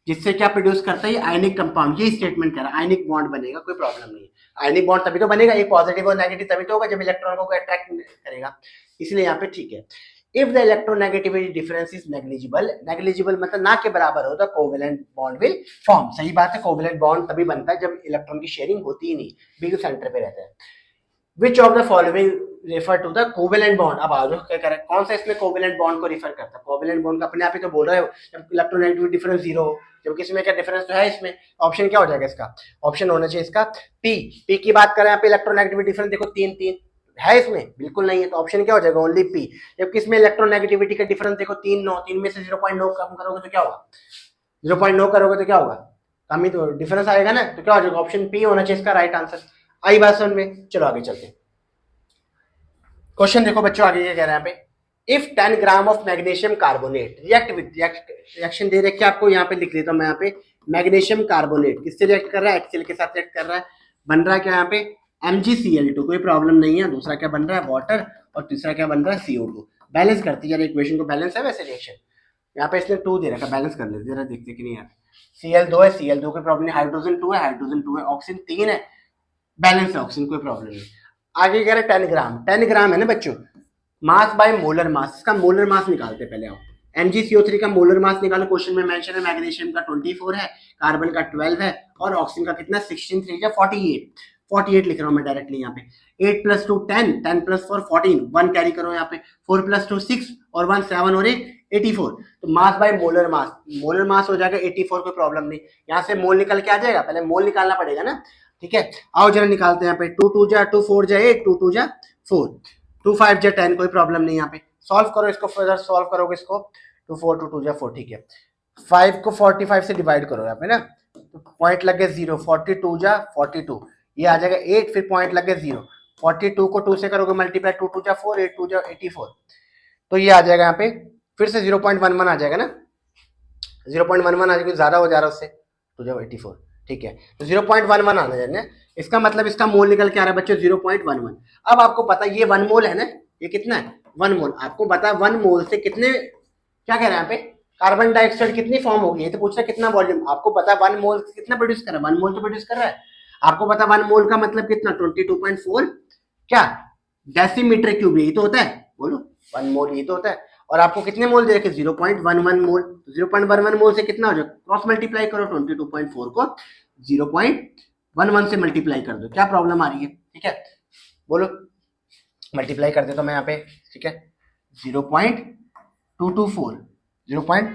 जिससे क्या प्रोड्यूस करता है, आयनिक कंपाउंड। ये स्टेटमेंट कह रहा है आयनिक बॉन्ड बनेगा, कोई प्रॉब्लम नहीं है। आयनिक बॉन्ड तभी तो बनेगा, एक पॉजिटिव और नेगेटिव तभी तो होगा जब इलेक्ट्रॉन को अट्रैक्ट करेगा, इसलिए यहाँ पे ठीक है। If the electronegativity difference is negligible, negligible मतलब ना के बराबर हो, तो कोवेलेंट बॉन्ड विल फॉर्म। सही बात है, कोवेलेंट बॉन्ड तभी बनता है जब इलेक्ट्रॉन की शेयरिंग होती ही नहीं, बिल्कुल सेंटर पे रहता है। Which of the following refer to the covalent bond. अब आ जाओ क्या कह रहा है, कौन सा इसमें कोवेलेंट बॉन्ड को रेफर करता है। कोवेलेंट बॉन्ड का अपने आप ही तो बोल रहा है जब इलेक्ट्रोनेगेटिविटी डिफरेंस जीरो हो, जबकि इसमें क्या डिफरेंस तो है इसमें। ऑप्शन क्या हो जाएगा इसका, ऑप्शन होना चाहिए इसका पी। पी की बात करें यहाँ पे इलेक्ट्रोनेगेटिविटी डिफरेंस देखो तीन तीन है, इसमें बिल्कुल नहीं है, तो ऑप्शन क्या हो जाएगा ओनली पी। जबकि इसमें इलेक्ट्रोनेगेटिविटी का डिफरेंस देखो तीन नौ, तीन में से 0.9 कम करोगे तो क्या होगा, 0.9 करोगे तो क्या होगा, कम ही तो डिफरेंस आएगा ना, तो क्या हो जाएगा ऑप्शन पी होना चाहिए इसका राइट आंसर। आई बात समझ में, चलो आगे चलते हैं। क्वेश्चन देखो बच्चों आगे ये कह रहे हैं यहाँ पे, if 10 gram of magnesium carbonate react with, reaction दे रखे आपको, यहाँ पे लिख लेता हूँ मैं यहाँ पे, मैग्नीशियम कार्बोनेट किससे रिएक्ट कर रहा है, HCl के साथ रिएक्ट कर रहा है, बन रहा है क्या यहाँ पे MgCl2, कोई प्रॉब्लम नहीं है। दूसरा क्या बन रहा है वाटर, और तीसरा क्या बन रहा है CO2। बैलेंस करती है इक्वेशन को, बैलेंस है वैसे रिएक्शन, यहाँ पे इसने 2 दे रखा, बैलेंस कर लेते जरा, देखते कि नहीं यार। Cl2 है, Cl2 कोई प्रॉब्लम नहीं, हाइड्रोजन 2 है, हाइड्रोजन 2 है, ऑक्सीजन 3 है, बैलेंस है ऑक्सीजन, कोई प्रॉब्लम नहीं। आगे कह रहे 10 ग्राम, 10 ग्राम है ना बच्चों, मास बाय मोलर मास, इसका मोलर मास निकालते पहले आप। MgCO3 का मोलर मास निकालो, क्वेश्चन में मेंशन है मैग्नीशियम का 24 है, कार्बन का 12 है, और ऑक्सीजन का कितना 16, 3 या 48, 48 लिख रहा हूं मैं डायरेक्टली यहाँ पे। 8 + 2 10, 10 + 4 14, 1 कैरी करो यहाँ पे, 4 + 2 6, और 1 7 और 1 84। तो mass by molar mass, molar mass हो जाएगा 84, कोई प्रॉब्लम नहीं। यहाँ से मोल निकल के आ जाएगा, पहले मोल निकालना पड़ेगा ना, ठीक है। आओ जरा निकालते हैं यहाँ पे, 2 2 जा 2 4 जा 8, 2 2 जा 4, 2 5 जा 10, कोई प्रॉब्लम नहीं। यहाँ पे सॉल्व करो इसको, फर्दर सॉल्व करोगे इसको, 2 4 2 2 जा 4, ठीक है। 5 को 45 से डिवाइड करो यहाँ पे ना, तो पॉइंट लग गया 0, 42 जा 42, ये आ जाएगा 8, फिर पॉइंट लग गया 0, 42 को 2 से करोगे मल्टीप्लाई, 2 2 जा 4, 8 2 जा 84, तो ये आ जाएगा यहाँ पे फिर से 0.11 आ जाएगा ना, 0.11 आ जाएगा, ज्यादा हो जा रहा है उससे, तो जब 84, ठीक है। तो 0.11 आना चाहिए, इसका मतलब इसका मोल निकल के आ रहा है बच्चों 0.11। अब आपको पता है ये 1 मोल है ना, ये कितना है 1 मोल, आपको पता है 1 मोल से कितने, क्या कह रहे हैं यहाँ पे, कार्बन डाइऑक्साइड कितनी फॉर्म होगी, ये तो पूछ रहा है कितना वॉल्यूम। आपको पता है 1 मोल कितना प्रोड्यूस कर रहा है, 1 मोल तो प्रोड्यूस कर रहा है। आपको पता है 1 मोल का मतलब कितना, 22.4 क्या डेसीमीटर क्यूब, यही तो होता है, बोलो 1 मोल ये तो होता है। और आपको कितने मोल दे रखे 0.11 मोल, 0.11 मोल से कितना हो जाए, क्रॉस मल्टीप्लाई करो 22.4 को 0.11 से मल्टीप्लाई कर दो, क्या प्रॉब्लम आ रही है, ठीक है बोलो, मल्टीप्लाई कर देता हूं मैं यहाँ पे, ठीक है। 0.224,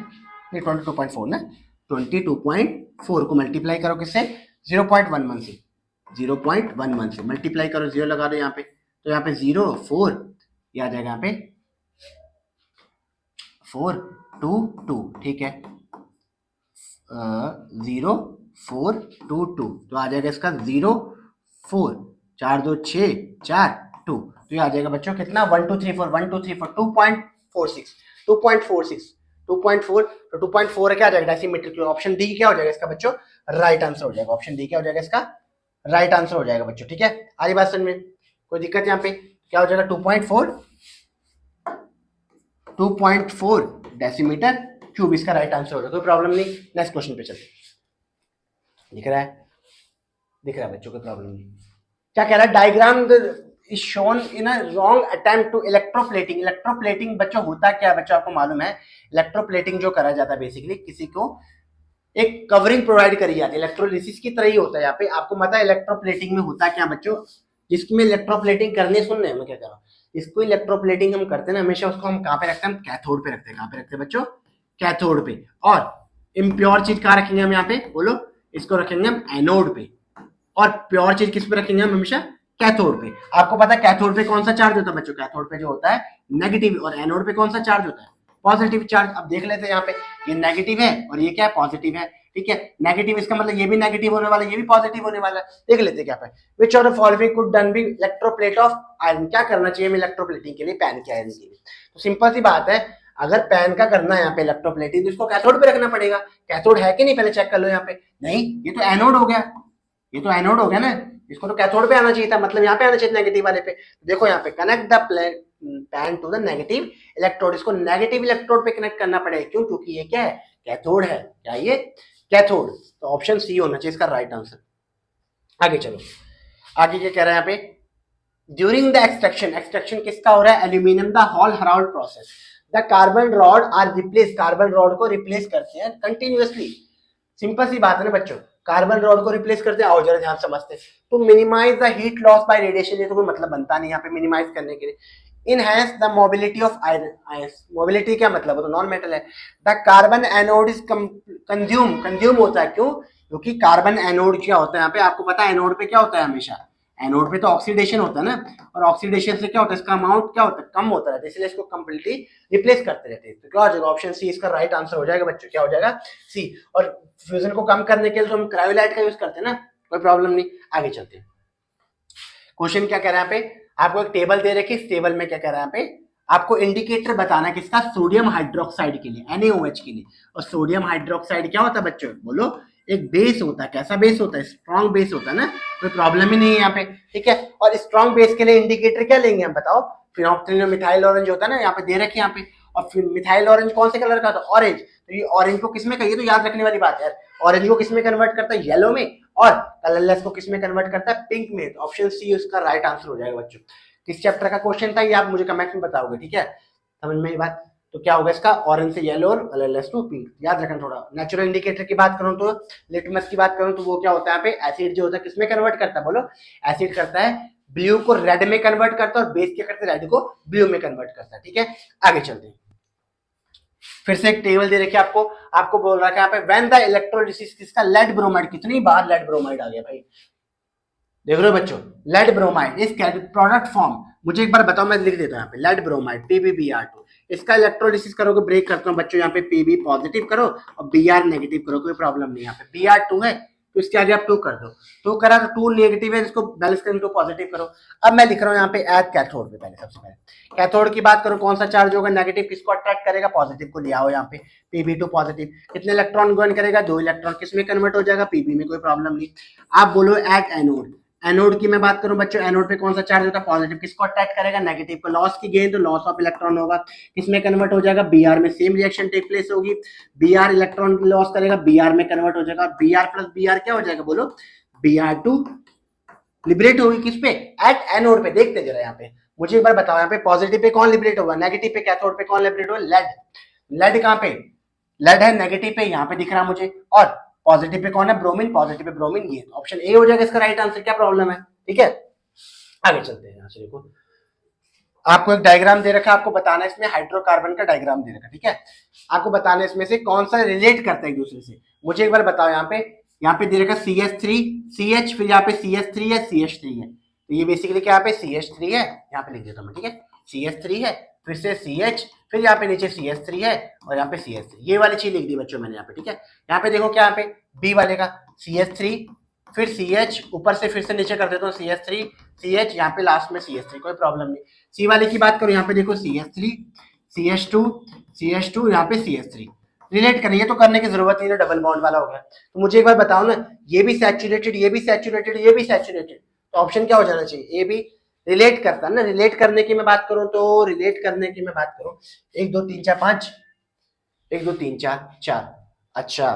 22.4 ना, 22.4 को मल्टीप्लाई करो किससे, 0.11 से, 0.11 से मल्टीप्लाई करो, 0 लगा दो यहाँ पे, तो यहाँ पे 0 4, ये आ जाएगा यहाँ पे 4 2 2, ठीक है, 0 4 2 2, तो आ जाएगा इसका 0 4 4 2 6 4 2, तो ये आ जाएगा बच्चों कितना 1 2 3 4 1 2 3 4 2.46 2.46 2.4, तो 2.4 क्या आ जाएगा डेसीमीटर क्यूब। ऑप्शन डी क्या हो जाएगा इसका बच्चों राइट आंसर हो जाएगा, ऑप्शन डी क्या हो जाएगा इसका राइट आंसर हो जाएगा बच्चों, ठीक है। आगे बात समझ में, कोई दिक्कत यहाँ पे, क्या हो जाएगा 2.4 डेसीमीटर क्यूब, इसका राइट आंसर हो जाएगा, कोई प्रॉब्लम नहीं। नेक्स्ट क्वेश्चन पे चलते, दिख रहा है, दिख रहा है बच्चों, कोई प्रॉब्लम नहीं। क्या कह रहा है, diagram is shown in a wrong attempt to electroplating. Electroplating बच्चों होता क्या है, बच्चों आपको मालूम है, इलेक्ट्रोप्लेटिंग जो करा जाता है बेसिकली किसी को एक कवरिंग प्रोवाइड करी जाती है, इलेक्ट्रोलिसिस की तरह ही होता है। यहाँ पे आपको पता है इलेक्ट्रोप्लेटिंग में होता क्या बच्चों, जिसमें इलेक्ट्रोप्लेटिंग करने, सुन रहे हैं मैं क्या कह रहा हूँ, इसको इलेक्ट्रोप्लेटिंग हम करते हैं ना हमेशा, उसको हम कहाँ पे रखते हैं, हम कैथोड पे रखते हैं। कहाँ पे रखते हैं बच्चों, कैथोड पे। और इम्प्योर चीज कहाँ रखेंगे हम यहाँ पे, बोलो, इसको रखेंगे हम एनोड पे, और प्योर चीज किस पे रखेंगे हम हमेशा, कैथोड पे। आपको पता है कैथोड पे कौन सा चार्ज होता है बच्चों, कैथोड पे जो होता है नेगेटिव, और एनोड पे कौन सा चार्ज होता है पॉजिटिव चार्ज। अब देख लेते हैं यहाँ पे, ये नेगेटिव है और ये क्या है पॉजिटिव है, ठीक है। नेगेटिव इसका मतलब ये भी नेगेटिव होने वाला है, ये भी पॉजिटिव होने वाला है। देख लेते हैं क्या पे, which of the following could done be electroplate of iron, क्या करना चाहिए हमें इलेक्ट्रोप्लेटिंग के लिए, पैन के आयरन के लिए। तो सिंपल सी बात है, अगर पैन का करना है यहाँ पे इलेक्ट्रोप्लेटिंग, तो इसको कैथोड पे रखना पड़ेगा। कैथोड है कि नहीं पहले चेक कर लो यहाँ पे, नहीं ये तो एनोड हो गया, ये तो एनोड हो गया ना, इसको तो कैथोड पे आना चाहिए था, मतलब यहाँ पे आना चाहिए नेगेटिव वाले पे। देखो यहाँ पे connect the pan to the negative electrode, इसको नेगेटिव इलेक्ट्रोड पे कनेक्ट करना पड़ेगा, क्यों, क्योंकि ये क्या है कैथोड है, क्या ये कैथोड, तो ऑप्शन सी होना चाहिए इसका राइट आंसर। आगे चलो, आगे क्या कह रहे हैं यहाँ पे, ड्यूरिंग द एक्सट्रैक्शन, एक्सट्रैक्शन किसका हो रहा है, aluminium the Hall Heroult process, the carbon rod are replace, carbon rod को रिप्लेस करते हैं कंटिन्यूअसली। सिंपल सी बात है ना बच्चों, कार्बन रॉड को रिप्लेस करते हैं, आओ जरा ध्यान समझते हैं। तो minimise the heat loss by radiation, ये तो कोई मतलब बनता नहीं यहाँ पे मिनिमाइज करने के लिए। Enhance the mobility of iron, mobility क्या मतलब है, तो नॉन मेटल है। The carbon anode is consume, consume होता है क्यों, क्योंकि कार्बन एनोड क्या होता है यहाँ पे, आपको पता है एनोड पे क्या होता है हमेशा, एनोड पे तो ऑक्सीडेशन होता है ना, और ऑक्सीडेशन से क्या होता है, इसका अमाउंट क्या होता है, कम होता है, इसलिए इसको कंप्लीटली रिप्लेस करते रहते हैं। तो क्या हो जाएगा, ऑप्शन सी इसका राइट आंसर हो जाएगा बच्चों, क्या हो जाएगा, सी। और फ्यूजन को कम करने के लिए तो हम क्रायोलाइट का यूज करते हैं ना, कोई प्रॉब्लम नहीं। आगे चलते हैं, क्वेश्चन क्या कह रहा है यहाँ पे, आपको एक टेबल दे रखी, इस टेबल में क्या कह रहा है यहाँ पे, आपको इंडिकेटर बताना है किसका, सोडियम हाइड्रोक्साइड के लिए, NaOH के लिए। और सोडियम हाइड्रोक्साइड क्या होता है बच्चों, बोलो, एक बेस होता है। कैसा बेस होता है, स्ट्रॉन्ग बेस होता है ना, कोई प्रॉब्लम ही नहीं है यहाँ पे, ठीक है। और स्ट्रॉन्ग बेस के लिए इंडिकेटर क्या लेंगे हम, बताओ, फिनोक्सिलिन मिथाइल ऑरेंज होता है ना, यहाँ पे दे रखे यहाँ पे। और फिर मिथाइल ऑरेंज कौन से कलर का था, ऑरेंज, तो ये ऑरेंज को किसमें कहिए, तो याद रखने वाली बात है, ऑरेंज को किसमें कन्वर्ट करता है, येलो में, और कलरलेस को किसमें कन्वर्ट करता है, पिंक में। तो ऑप्शन सी उसका राइट आंसर हो जाएगा बच्चों। किस चैप्टर का क्वेश्चन था ये आप मुझे कमेंट में बताओगे, ठीक है, समझ में ये बात। तो क्या होगा इसका, ऑरेंज से येलो और कलरलेस टू पिंक, याद रखना थोड़ा। नेचुरल इंडिकेटर की बात करूं तो, लिटमस की बात करूं तो वो क्या होता है यहाँ पे, एसिड जो होता है किसमें कन्वर्ट करता है, बोलो, एसिड करता है ब्लू को रेड में कन्वर्ट करता है, और बेस क्या करता है, रेड को ब्लू में कन्वर्ट करता है, ठीक है। आगे चलते हैं, फिर से एक टेबल दे रखी है आपको, आपको बोल रहा है यहाँ पे, व्हेन द इलेक्ट्रोलिसिस किसका, लेड ब्रोमाइड, कितनी बार लेड ब्रोमाइड आ गया भाई, देख रहे हो बच्चों, लेड ब्रोमाइड इस प्रोडक्ट फॉर्म, मुझे एक बार बताओ, मैं लिख देता हूँ यहाँ पे, लेड ब्रोमाइड PbBr2, इसका इलेक्ट्रोलिसिस करोगे, ब्रेक करता हूँ बच्चों, यहाँ पे Pb पॉजिटिव करो और Br नेगेटिव करो, कोई प्रॉब्लम नहीं। यहाँ पे Br2 है तो इसके आगे आप 2 कर दो, 2 करा तो 2 नेगेटिव है, इसको बैलेंस करके 2 पॉजिटिव करो। अब मैं लिख रहा हूँ यहाँ पे एट कैथोड पे, पहले सबसे पहले कैथोड की बात करो, कौन सा चार्ज होगा, नेगेटिव किसको अट्रैक्ट करेगा, पॉजिटिव को ले आओ यहाँ पे, Pb2 पॉजिटिव, कितने इलेक्ट्रॉन ग्रहण करेगा, 2 इलेक्ट्रॉन, किसमें कन्वर्ट हो जाएगा, Pb में, कोई प्रॉब्लम नहीं। आप बोलो एट एनोड, एनोड की मैं बात करूं बच्चों, एनोड पे कौन सा चार्ज होता है, पॉजिटिव, किसको अट्रैक्ट करेगा, नेगेटिव को, लॉस की गेन तो लॉस ऑफ इलेक्ट्रॉन होगा, किसमें कन्वर्ट हो जाएगा, Br में, सेम रिएक्शन टेक प्लेस होगी, Br इलेक्ट्रॉन लॉस करेगा, Br में कन्वर्ट हो जाएगा, Br प्लस Br क्या हो जाएगा, बोलो, Br2 लिबरेट होगी किस पे, एट एनोड पे। देखते जरा यहाँ पे, मुझे एक बार बताओ, यहाँ पे पॉजिटिव पे कौन लिबरेट होगा, नेगेटिव पे, कैथोड पे कौन लिबरेट होगा, लेड, लेड कहाँ पे, लेड है नेगेटिव पे, यहाँ पे दिख रहा मुझे, और पॉजिटिव पे कौन है, ब्रोमीन, पॉजिटिव पे ब्रोमीन, ये ऑप्शन ए हो जाएगा इसका राइट आंसर, क्या प्रॉब्लम है, ठीक है। आगे चलते हैं, यहाँ से देखो, आपको एक डायग्राम दे रखा है, आपको बताना है इसमें हाइड्रोकार्बन का डायग्राम दे रखा है, ठीक है, आपको बताना है इसमें से कौन सा रिलेट करता है एक दूसरे से। मुझे एक बार बताओ, यहाँ पे दे रखा CH3 CH, फिर यहाँ पे CH3 है, CH3 है, तो ये बेसिकली क्या, यहाँ पे CH3 है, यहाँ पे लिख देता हूँ मैं, ठीक है, CH3 है, फिर से CH, फिर यहाँ पे नीचे CH3 है, और यहाँ पे CH3, ये वाली चीज लिख दी बच्चों मैंने यहाँ पे, ठीक है। यहाँ पे देखो क्या, यहाँ पे बी वाले का CH3, फिर CH, ऊपर से फिर से नीचे कर देता हूँ CH3 CH, यहाँ पे लास्ट में CH3, कोई प्रॉब्लम नहीं। सी वाले की बात करो, यहाँ पे देखो CH3 CH2 CH2, यहाँ पे CH3, रिलेट करें, ये तो करने की जरूरत नहीं है, डबल बॉन्ड वाला हो गया। तो मुझे एक बार बताओ ना, ये भी सैचुरेटेड, ये भी सैचुरेटेड, ये भी सैचुरेटेड, तो ऑप्शन क्या हो जाना चाहिए, ए भी रिलेट करता है ना। रिलेट करने की मैं बात करूं तो, रिलेट करने की मैं बात करूं, 1 2 3 4 5, 1 2 3 4 4, अच्छा,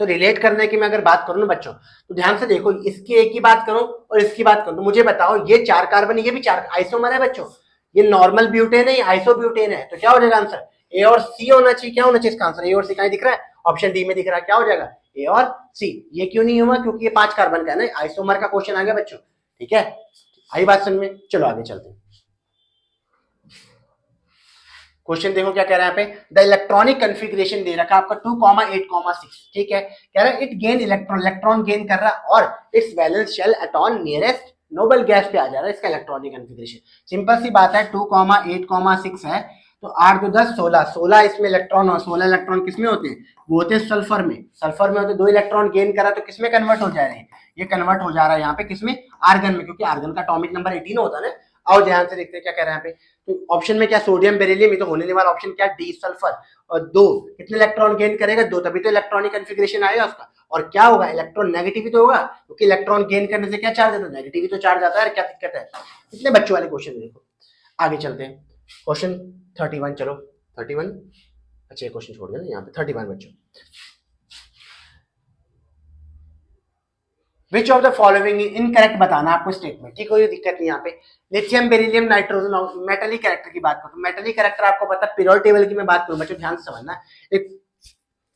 तो रिलेट करने की मैं अगर बात करूं ना बच्चों, तो ध्यान से देखो, इसकी एक की बात करूं और इसकी बात करूं, तो मुझे बताओ, ये 4 कार्बन, ये भी 4 आइसोमर है बच्चों, ये नॉर्मल ब्यूटेन है, आइसोब्यूटेन है, तो क्या हो जाएगा आंसर, ए और सी होना चाहिए। क्या होना चाहिए इसका आंसर, ए और सी कहीं दिख रहा है, ऑप्शन डी में दिख रहा है, क्या हो जाएगा, ए और सी। ये क्यों नहीं हुआ, क्योंकि ये 5 कार्बन का है ना, आइसोमर का क्वेश्चन आ गया बच्चों, ठीक है, आई बात समझ में। चलो आगे चलते हैं, क्वेश्चन देखो क्या कह रहा है यहाँ पे, द इलेक्ट्रॉनिक कन्फिग्रेशन दे रखा है आपका 2,8,6, ठीक है, कह रहा है it gain electron, electron gain कर रहा है, और its valence shell attain nearest noble gas पे आ जा रहा है इसका इलेक्ट्रॉनिक कन्फिग्रेशन। सिंपल सी बात है, 2,8,6 है, तो 8 2 10 16, 16 इसमें इलेक्ट्रॉन, और 16 इलेक्ट्रॉन किसमें होते हैं, वो होते हैं सल्फर में, सल्फर में होते, 2 इलेक्ट्रॉन गेन करा तो किसमें कन्वर्ट हो जा रहे हैं, ये कन्वर्ट हो जा रहा है यहाँ पे किसमें, आर्गन में, क्योंकि आर्गन का एटॉमिक नंबर 18 होता है ना। आओ ध्यान से देखते हैं क्या कह रहे हैं यहाँ पे, तो ऑप्शन में क्या, सोडियम बेरिलियम, ये तो होने वाला ऑप्शन क्या, डी सल्फर, और 2 कितने इलेक्ट्रॉन गेन करेगा, 2, तभी तो इलेक्ट्रॉनिक कन्फिग्रेशन आएगा उसका, और क्या होगा, इलेक्ट्रॉन नेगेटिव ही तो होगा, क्योंकि इलेक्ट्रॉन गेन करने से क्या चार्ज आता है, नेगेटिव ही तो चार्ज आता है, क्या दिक्कत है। इतने बच्चों वाले क्वेश्चन देखो, आगे चलते हैं, क्वेश्चन 31, चलो 31, अच्छा क्वेश्चन छोड़ देना, यहाँ पे 31 बच्चों, विच ऑफ द फॉलोइंग इनकरेक्ट बताना आपको स्टेटमेंट, ठीक, कोई दिक्कत नहीं यहाँ पे। Lithium beryllium nitrogen metallic character की बात करूँ, मेटलिक कैरेक्टर आपको पता है, पीरियोडिक टेबल की मैं बात करूँ बच्चों ध्यान से समझना, एक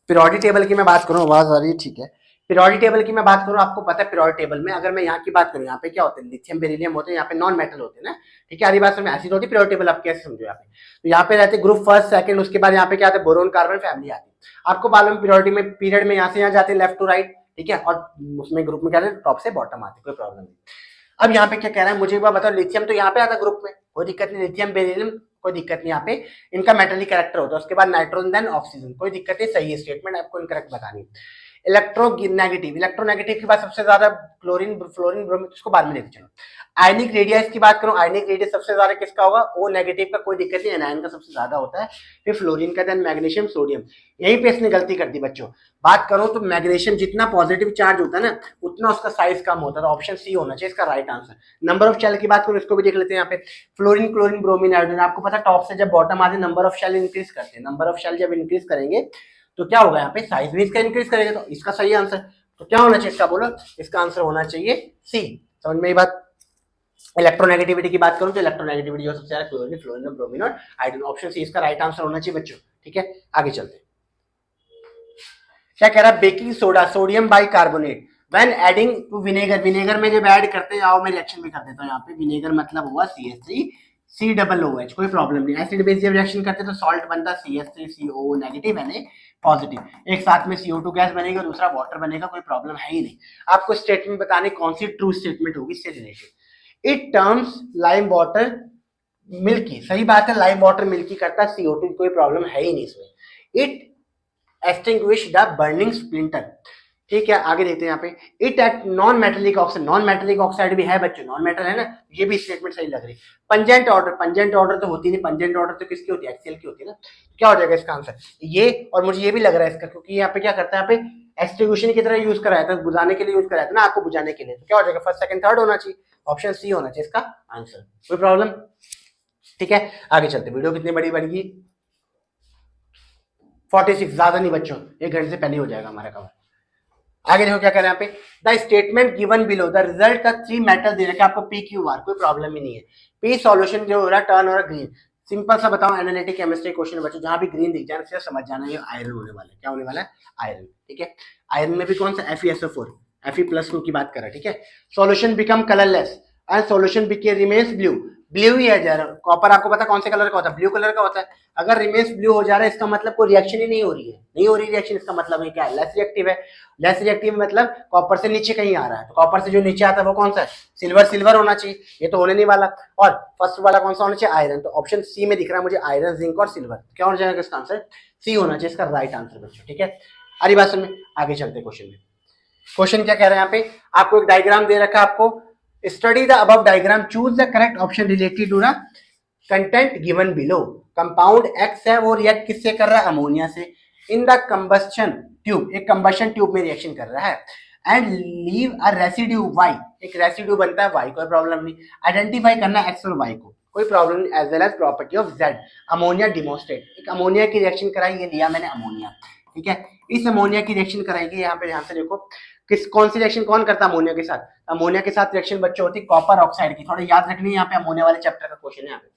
पीरियोडिक टेबल की मैं बात करूँ, आवाज आ रही है, ठीक है, पीरियोडिक टेबल की मैं बात करूँ, आपको पता है पीरियोडिक टेबल में अगर मैं यहाँ की बात करूँ, यहाँ पे क्या होते हैं, लिथियम बेरिलियम होते हैं, यहाँ पे नॉन मेटल होते हैं ना, ठीक है, आधी बात समझ एसिड होती है पीरियोडिक टेबल, आप कैसे समझो यहाँ पे, तो यहाँ पे रहते ग्रुप फर्स्ट सेकंड, उसके बाद यहाँ पे क्या आते हैं, बोरोन कार्बन फैमिली आती है, आपको मालूम पीरियोडिक में पीरियड में यहाँ से यहाँ जाते हैं लेफ्ट टू राइट, ठीक है, और उसमें ग्रुप में क्या है टॉप से बॉटम आते, कोई प्रॉब्लम नहीं। अब यहाँ पे क्या कह रहा है, मुझे एक बार बताओ, लिथियम तो यहाँ पे आता ग्रुप में, कोई दिक्कत नहीं, लिथियम बेरिलियम कोई दिक्कत नहीं, यहाँ पे इनका मेटलिक कैरेक्टर होता है, उसके बाद नाइट्रोजन देन ऑक्सीजन, कोई दिक्कत नहीं, सही है स्टेटमेंट, आपको इनकरेक्ट बतानी। इलेक्ट्रोनेगेटिव, इलेक्ट्रोनेगेटिव की बात सबसे ज्यादा क्लोरीन फ्लोरीन ब्रोमीन, उसको बाद में लेते चलो। आयनिक रेडियस की बात करूं, आयनिक रेडियस सबसे ज्यादा किसका होगा, ओ नेगेटिव का, कोई दिक्कत नहीं, एनायन का सबसे ज्यादा होता है, फिर फ्लोरीन का, देन मैग्नीशियम सोडियम। यहीं पे इसने गलती कर दी बच्चों, बात करो तो मैग्नीशियम जितना पॉजिटिव चार्ज होता है ना, उतना उसका साइज कम होता है, तो ऑप्शन सी होना चाहिए इसका right answer. Number of shell की बात करो, इसको भी देख लेते हैं, यहाँ पे फ्लोरीन क्लोरीन ब्रोमीन आयोडीन, आपको पता टॉप से जब बॉटम आते नंबर ऑफ शेल इंक्रीज करते हैं, नंबर ऑफ शेल जब इंक्रीज करेंगे तो क्या होगा, यहाँ पे साइज भी इसका इंक्रीज करेगा, तो इसका सही आंसर तो क्या होना चाहिए, इसका बोलो, इसका आंसर होना चाहिए सी। समझ में ये बात। इलेक्ट्रोनेगेटिविटी की बात करूं तो इलेक्ट्रोनेगेटिविटी जो सबसे ज्यादा क्लोरीन फ्लोरीन ब्रोमीन और आयोडीन, ऑप्शन सी इसका राइट आंसर होना चाहिए बच्चों, ठीक है, आगे चलते हैं। क्या कह रहा है, baking soda sodium bicarbonate when adding to vinegar, vinegar में जब ऐड करते हैं, आओ मैं रिएक्शन भी कर देता हूँ, यहाँ पे विनेगर मतलब हुआ CH3COOH, कोई प्रॉब्लम नहीं, एसिड बेस जब रिएक्शन करते हैं तो सॉल्ट बनता है CH3CO नेगेटिव Na पॉजिटिव, एक साथ में CO2 गैस बनेगा, दूसरा वाटर बनेगा, कोई प्रॉब्लम है ही नहीं। आपको स्टेटमेंट बताने कौन सी ट्रू स्टेटमेंट होगी इससे related. It terms lime water milky, सही बात है, लाइम वाटर मिल्की करता है, CO2 कोई प्रॉब्लम है ही नहीं इसमें। It extinguish the burning splinter, ठीक है, आगे देखते हैं यहाँ पे। It at non metallic oxide, non metallic oxide भी है बच्चों, नॉन मेटल है ना, ये भी स्टेटमेंट सही लग रही। पंजेंट ऑर्डर, पंजेंट ऑर्डर तो होती नहीं, पंजेंट ऑर्डर तो किसकी होती है, एक्सेल की होती है ना, क्या हो जाएगा इसका आंसर ये, और मुझे ये भी लग रहा है इसका, क्योंकि यहाँ पे क्या करता है, यहाँ पे एक्सटिंग्विशन की तरह यूज कराया था, बुझाने के लिए यूज कराया था ना, आपको बुझाने के लिए, तो क्या हो जाएगा, फर्स्ट सेकंड थर्ड होना चाहिए, ऑप्शन सी होना चाहिए इसका आंसर, कोई प्रॉब्लम, ठीक है, आगे चलते। वीडियो कितनी बड़ी बनेगी, 46, ज्यादा नहीं बच्चों, 1 घंटे से पहले हो जाएगा हमारा कवर। आगे देखो क्या कर रहे हैं यहाँ पे, the statement given below the result का 3 मेटल दे रखा है आपको PQR, कोई प्रॉब्लम ही नहीं है। पी सॉल्यूशन जो हो रहा है टर्न हो रहा है ग्रीन, सिंपल सा बताओ, एनालिटिक केमिस्ट्री क्वेश्चन बच्चों, जहां भी ग्रीन दिख जाए सिर्फ समझ जाना ये आयरन होने वाला है, क्या होने वाला है, आयरन, ठीक है, आयरन में भी कौन सा FeSO4 Fe+2 की बात कर रहा है, ठीक है। Solution become colourless and solution बिके रिमेन्स ब्लू, ब्लू ही है जरा, कॉपर आपको पता कौन से कलर का होता है, ब्लू कलर का होता है, अगर रिमेन्स ब्लू हो जा रहा है इसका मतलब कोई रिएक्शन ही नहीं हो रही है, नहीं हो रही रिएक्शन, इसका मतलब है क्या है, लेस रिएक्टिव है, लेस रिएक्टिव मतलब कॉपर से नीचे कहीं आ रहा है, तो कॉपर से जो नीचे आता है वो कौन सा है, सिल्वर, सिल्वर होना चाहिए, ये तो होने नहीं वाला, और फर्स्ट वाला कौन सा होना चाहिए, आयरन, तो ऑप्शन सी में दिख रहा है मुझे आयरन जिंक और सिल्वर, क्या होना जाएगा इसका आंसर, सी होना चाहिए इसका राइट आंसर बच्चों, ठीक है, अरे बात सुन में, आगे चलते क्वेश्चन में। क्वेश्चन क्या कह रहा है यहाँ पे, आपको एक डायग्राम दे रखा है, आपको study the above diagram, choose the correct option related to the content given below. Compound X है, वो रिएक्ट किससे कर रहा है, अमोनिया से, इन द कंबस्शन ट्यूब, एक कंबस्शन ट्यूब में रिएक्शन कर रहा है, and leave a residue Y, एक रेसिड्यू बनता है वाई, कोई प्रॉब्लम नहीं, आइडेंटिफाई करना एक्स और वाई को, कोई प्रॉब्लम नहीं, as well as property of Z, ammonia demonstrate, एक अमोनिया की रिएक्शन कराई, ये लिया मैंने अमोनिया, ठीक है, इस अमोनिया की रिएक्शन कराएगी, यहाँ पे ध्यान से देखो, किस कौन सी रिएक्शन कौन करता है अमोनिया के साथ, अमोनिया के साथ रिएक्शन बच्चों होती है कॉपर ऑक्साइड की, थोड़ा याद रखनी है, यहाँ पे अमोनिया वाले चैप्टर का क्वेश्चन है यहाँ पे,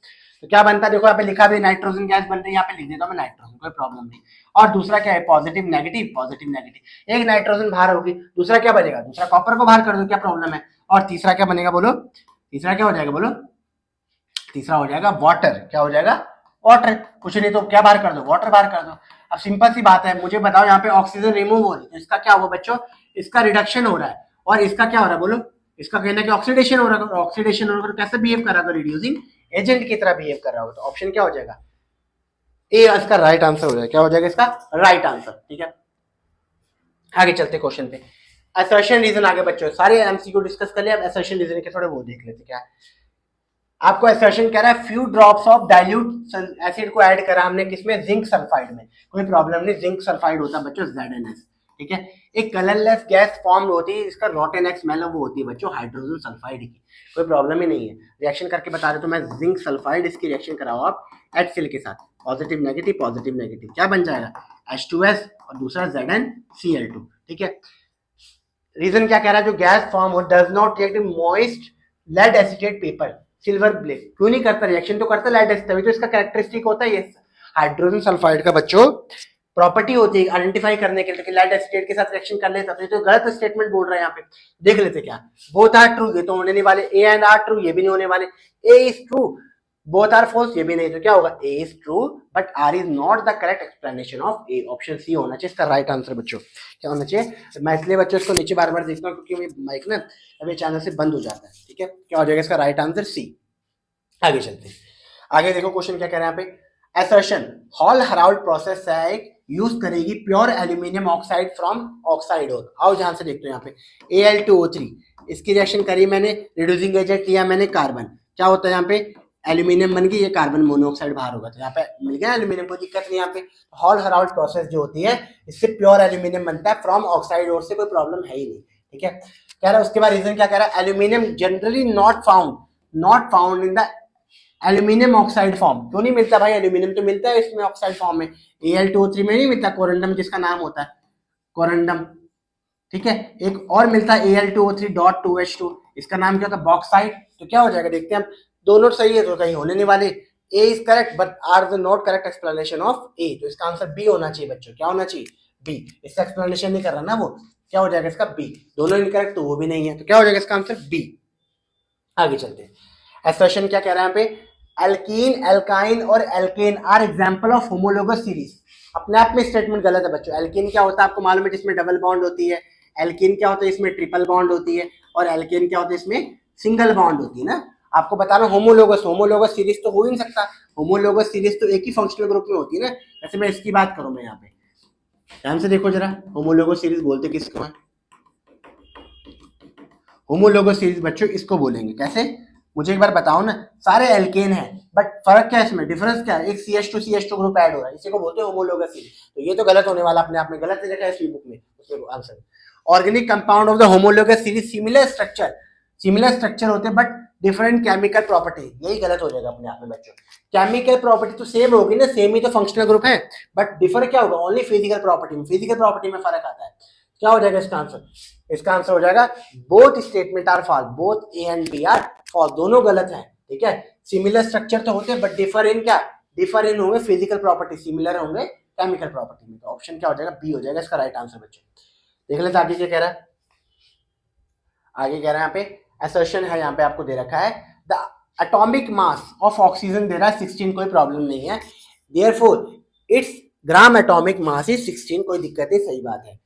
तो क्या बनता है देखो, यहाँ पे लिखा भी नाइट्रोजन गैस बन रही है, यहाँ पे लिख देता हूँ मैं नाइट्रोजन, कोई प्रॉब्लम नहीं, और दूसरा क्या है, पॉजिटिव नेगेटिव, पॉजिटिव नेगेटिव, एक नाइट्रोजन बाहर होगी, दूसरा क्या बनेगा, दूसरा कॉपर को बाहर कर दो, क्या प्रॉब्लम है, और तीसरा क्या बनेगा बोलो, तीसरा क्या हो जाएगा बोलो, तीसरा हो जाएगा वाटर, क्या हो जाएगा, वाटर, कुछ नहीं तो क्या बाहर कर दो, वाटर बाहर कर दो। अब सिंपल सी बात है, मुझे बताओ यहाँ पे ऑक्सीजन रिमूव हो रही है, तो इसका क्या हुआ बच्चों, इसका रिडक्शन हो रहा है, और इसका क्या हो रहा है बोलो, इसका कहना है कि ऑक्सीडेशन हो रहा है, ऑक्सीडेशन हो रहा है, कैसे बिहेव कर रहा है, रिड्यूसिंग एजेंट की तरह बिहेव कर रहा होगा, तो ऑप्शन क्या हो जाएगा, ए इसका राइट आंसर हो जाएगा, क्या हो जाएगा इसका राइट आंसर, ठीक है, आगे चलते क्वेश्चन पे। असर्शन रीजन आगे बच्चों सारे एमसीक्यू डिस्कस कर लिया, अब असर्शन रीजन के थोड़े वो देख लेते क्या है। आपको असर्शन कह रहा है, few drops of dilute acid को ऐड करा हमने किसमें, जिंक सल्फाइड में, कोई प्रॉब्लम नहीं, जिंक सल्फाइड होता है बच्चों ZnS, ठीक है, एक कलरलेस गैस फॉर्म होती है, इसका रोटन एक्स स्मेल वो होती है बच्चों हाइड्रोजन सल्फाइड की, कोई प्रॉब्लम ही नहीं है, रिएक्शन करके बता रहे तो मैं, जिंक सल्फाइड, इसकी रिएक्शन कराओ आप HCl के साथ, पॉजिटिव नेगेटिव, क्या बन जाएगा H2S और दूसरा ZnCl2, ठीक है, रीजन क्या कह रहा है, जो गैस फॉर्म हो does not react in moist lead acetate paper silver blade, क्यों नहीं करता, रिएक्शन तो करता लेड एसिड, तभी तो इसका कैरेक्टरिस्टिक होता है ये हाइड्रोजन सल्फाइड का बच्चों प्रॉपर्टी होती है आइडेंटिफाई करने के लिए कि लेड एसिटेट के साथ रिएक्शन कर लेता, तो गलत स्टेटमेंट बोल रहे हैं यहाँ पे, देख लेते क्या, बोथ आर ट्रू, ये तो होने नहीं वाले, ए एंड आर ट्रू, ये भी नहीं होने वाले, A is true, both are false, ये भी नहीं, तो क्या होगा, A is true but R is not the correct explanation of A, option C होना चाहिए इसका राइट आंसर बच्चों, क्या होना चाहिए, मैं इसलिए बच्चों इसको नीचे बार बार देखता हूँ क्योंकि माइक ना अभी चैनल से बंद हो जाता है, ठीक है, क्या हो जाएगा इसका राइट आंसर सी। आगे चलते हैं, आगे देखो क्वेश्चन क्या कह रहे हैं यहाँ पे, असर्शन हॉल हेराल्ड प्रोसेस है यूज करेगी pure aluminium oxide from oxide और, आओ जहां से देखते हो यहाँ पे Al2O3, इसकी रिएक्शन करी मैंने, रिड्यूसिंग एजेंट लिया मैंने कार्बन, क्या होता है यहाँ पे एल्यूमिनियम बन गई, ये कार्बन मोनोऑक्साइड बाहर होगा, तो यहाँ पे मिल गया एल्यूमिनियम, कोई दिक्कत नहीं, यहाँ पे हॉल हेराल्ड प्रोसेस जो होती है इससे प्योर एल्यूमिनियम बनता है फ्रॉम ऑक्साइड और से, कोई प्रॉब्लम है ही नहीं, ठीक है, कह रहा है उसके बाद रीजन क्या कह रहा है, aluminium generally not found in the aluminium oxide form, क्यों नहीं मिलता भाई, एल्यूमिनियम तो मिलता है इसमें ऑक्साइड फॉर्म में, Al2O3 में नहीं मिलता, कोरंडम जिसका नाम होता है कोरंडम, ठीक है, एक और मिलता है Al2O3.2H2, इसका नाम क्या होता है बॉक्साइट, तो क्या हो जाएगा देखते हैं हम, दोनों सही है तो कहीं होने नहीं वाले, A is correct but R the not correct explanation of A, तो इसका आंसर बी होना चाहिए बच्चों, क्या होना चाहिए बी, इसका एक्सप्लेनेशन नहीं कर रहा ना वो, क्या हो जाएगा इसका बी, दोनों इनकरेक्ट तो वो भी नहीं है, तो क्या हो जाएगा इसका आंसर बी। आगे चलते हैं, एसर्शन क्या कह रहा है यहाँ पे, एल्कीन एल्काइन और alkane are example of homologous series, अपने आप में स्टेटमेंट गलत है बच्चों, एल्कीन क्या होता है आपको मालूम है, जिसमें डबल बॉन्ड होती है, एल्कीन क्या होता है इसमें ट्रिपल बॉन्ड होती है, और एल्केन क्या होता है इसमें सिंगल बॉन्ड होती है ना, आपको बता रहा हूँ होमोलोगस सीरीज तो हो ही नहीं सकता, होमोलोगस सीरीज तो एक ही फंक्शनल ग्रुप में होती है ना, वैसे मैं इसकी बात करूँ, मैं यहाँ पे ध्यान से देखो जरा, होमोलोगस सीरीज बोलते किसको है, होमोलोगस सीरीज बच्चों इसको बोलेंगे, कैसे मुझे एक बार बताओ ना, सारे एल्केन है बट फर्क क्या है इसमें, डिफरेंस क्या है, एक CH2 ग्रुप ऐड हो रहा है, इसी को बोलते हैं होमोलोगस सीरीज, तो ये तो गलत होने वाला, अपने आप में गलत लिखा है इस बुक में, उसके answer organic compound of the homologous series similar structure होते हैं बट डिफरेंट केमिकल प्रॉपर्टी, यही गलत हो जाएगा अपने आप में बच्चों, केमिकल प्रॉपर्टी तो सेम होगी ना, सेम ही तो फंक्शनल ग्रुप है, बट डिफर क्या होगा ओनली फिजिकल प्रॉपर्टी में फर्क आता है, क्या हो जाएगा इसका आंसर, इसका आंसर हो जाएगा both statement are false, both A and B are false, दोनों गलत हैं, ठीक है, सिमिलर स्ट्रक्चर तो होते हैं बट डिफर इन क्या, डिफर इन होंगे फिजिकल प्रॉपर्टी, सिमिलर होंगे केमिकल प्रॉपर्टी में, तो ऑप्शन क्या हो जाएगा बी हो जाएगा इसका राइट आंसर बच्चों। देख लेते आगे क्या कह रहा है, आगे कह रहा है यहाँ पे असर्शन है, यहाँ पे आपको दे रखा है the atomic mass of oxygen दे रहा है 16, कोई प्रॉब्लम नहीं है, therefore its gram atomic mass is 16, कोई दिक्कत नहीं, सही बात है।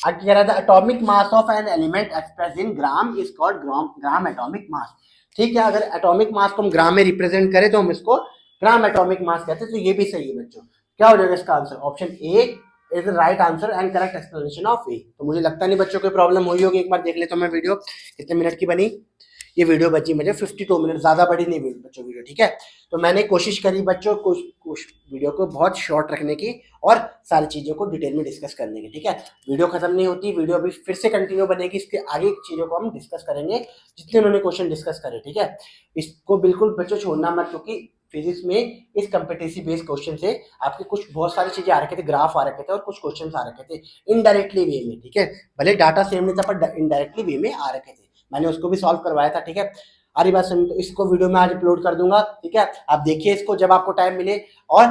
आगे कह रहा था atomic mass of an element express in gram is called gram atomic मास, ठीक है, अगर एटॉमिक मास को हम ग्राम में रिप्रेजेंट करें तो हम इसको ग्राम एटॉमिक मास कहते हैं, तो ये भी सही है बच्चों, क्या हो जाएगा इसका answer, option A is the right answer and correct explanation of A, तो मुझे लगता नहीं बच्चों कोई प्रॉब्लम हुई होगी, एक बार देख लेता हूं मैं वीडियो कितने मिनट की बनी, ये वीडियो बची मुझे 52 मिनट, ज्यादा बड़ी नहीं बच्चों वीडियो, ठीक है, तो मैंने कोशिश करी बच्चों कुछ वीडियो को बहुत शॉर्ट रखने की और सारी चीजों को डिटेल में डिस्कस करने की, ठीक है, वीडियो खत्म नहीं होती, वीडियो अभी फिर से कंटिन्यू बनेगी, इसके आगे चीजों को हम डिस्कस करेंगे जितने उन्होंने क्वेश्चन डिस्कस करे, ठीक है, इसको बिल्कुल बच्चों छोड़ना मत, क्योंकि फिजिक्स में इस कम्पिटेटिव बेस्ड क्वेश्चन से आपके कुछ बहुत सारी चीजें आ रखे थे, ग्राफ आ रखे थे और कुछ क्वेश्चन आ रखे थे इनडायरेक्टली वे में, ठीक है, भले डाटा सेम नहीं था पर इनडायरेक्टली वे में आ रखे थे, मैंने उसको भी सॉल्व करवाया था, ठीक है, सारी बात समझ, तो इसको वीडियो में आज अपलोड कर दूंगा, ठीक है, आप देखिए इसको जब आपको टाइम मिले, और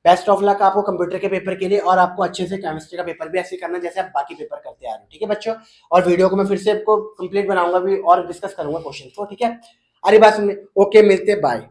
बेस्ट ऑफ लक आपको कंप्यूटर के पेपर के लिए, और आपको अच्छे से केमिस्ट्री का पेपर भी ऐसे करना जैसे आप बाकी पेपर करते आ रहे हो, ठीक है बच्चों, और वीडियो को मैं फिर से आपको कंप्लीट बनाऊंगा भी और डिस्कस करूंगा क्वेश्चन को, ठीक है, अरे बात सुनिए, ओके मिलते बाय।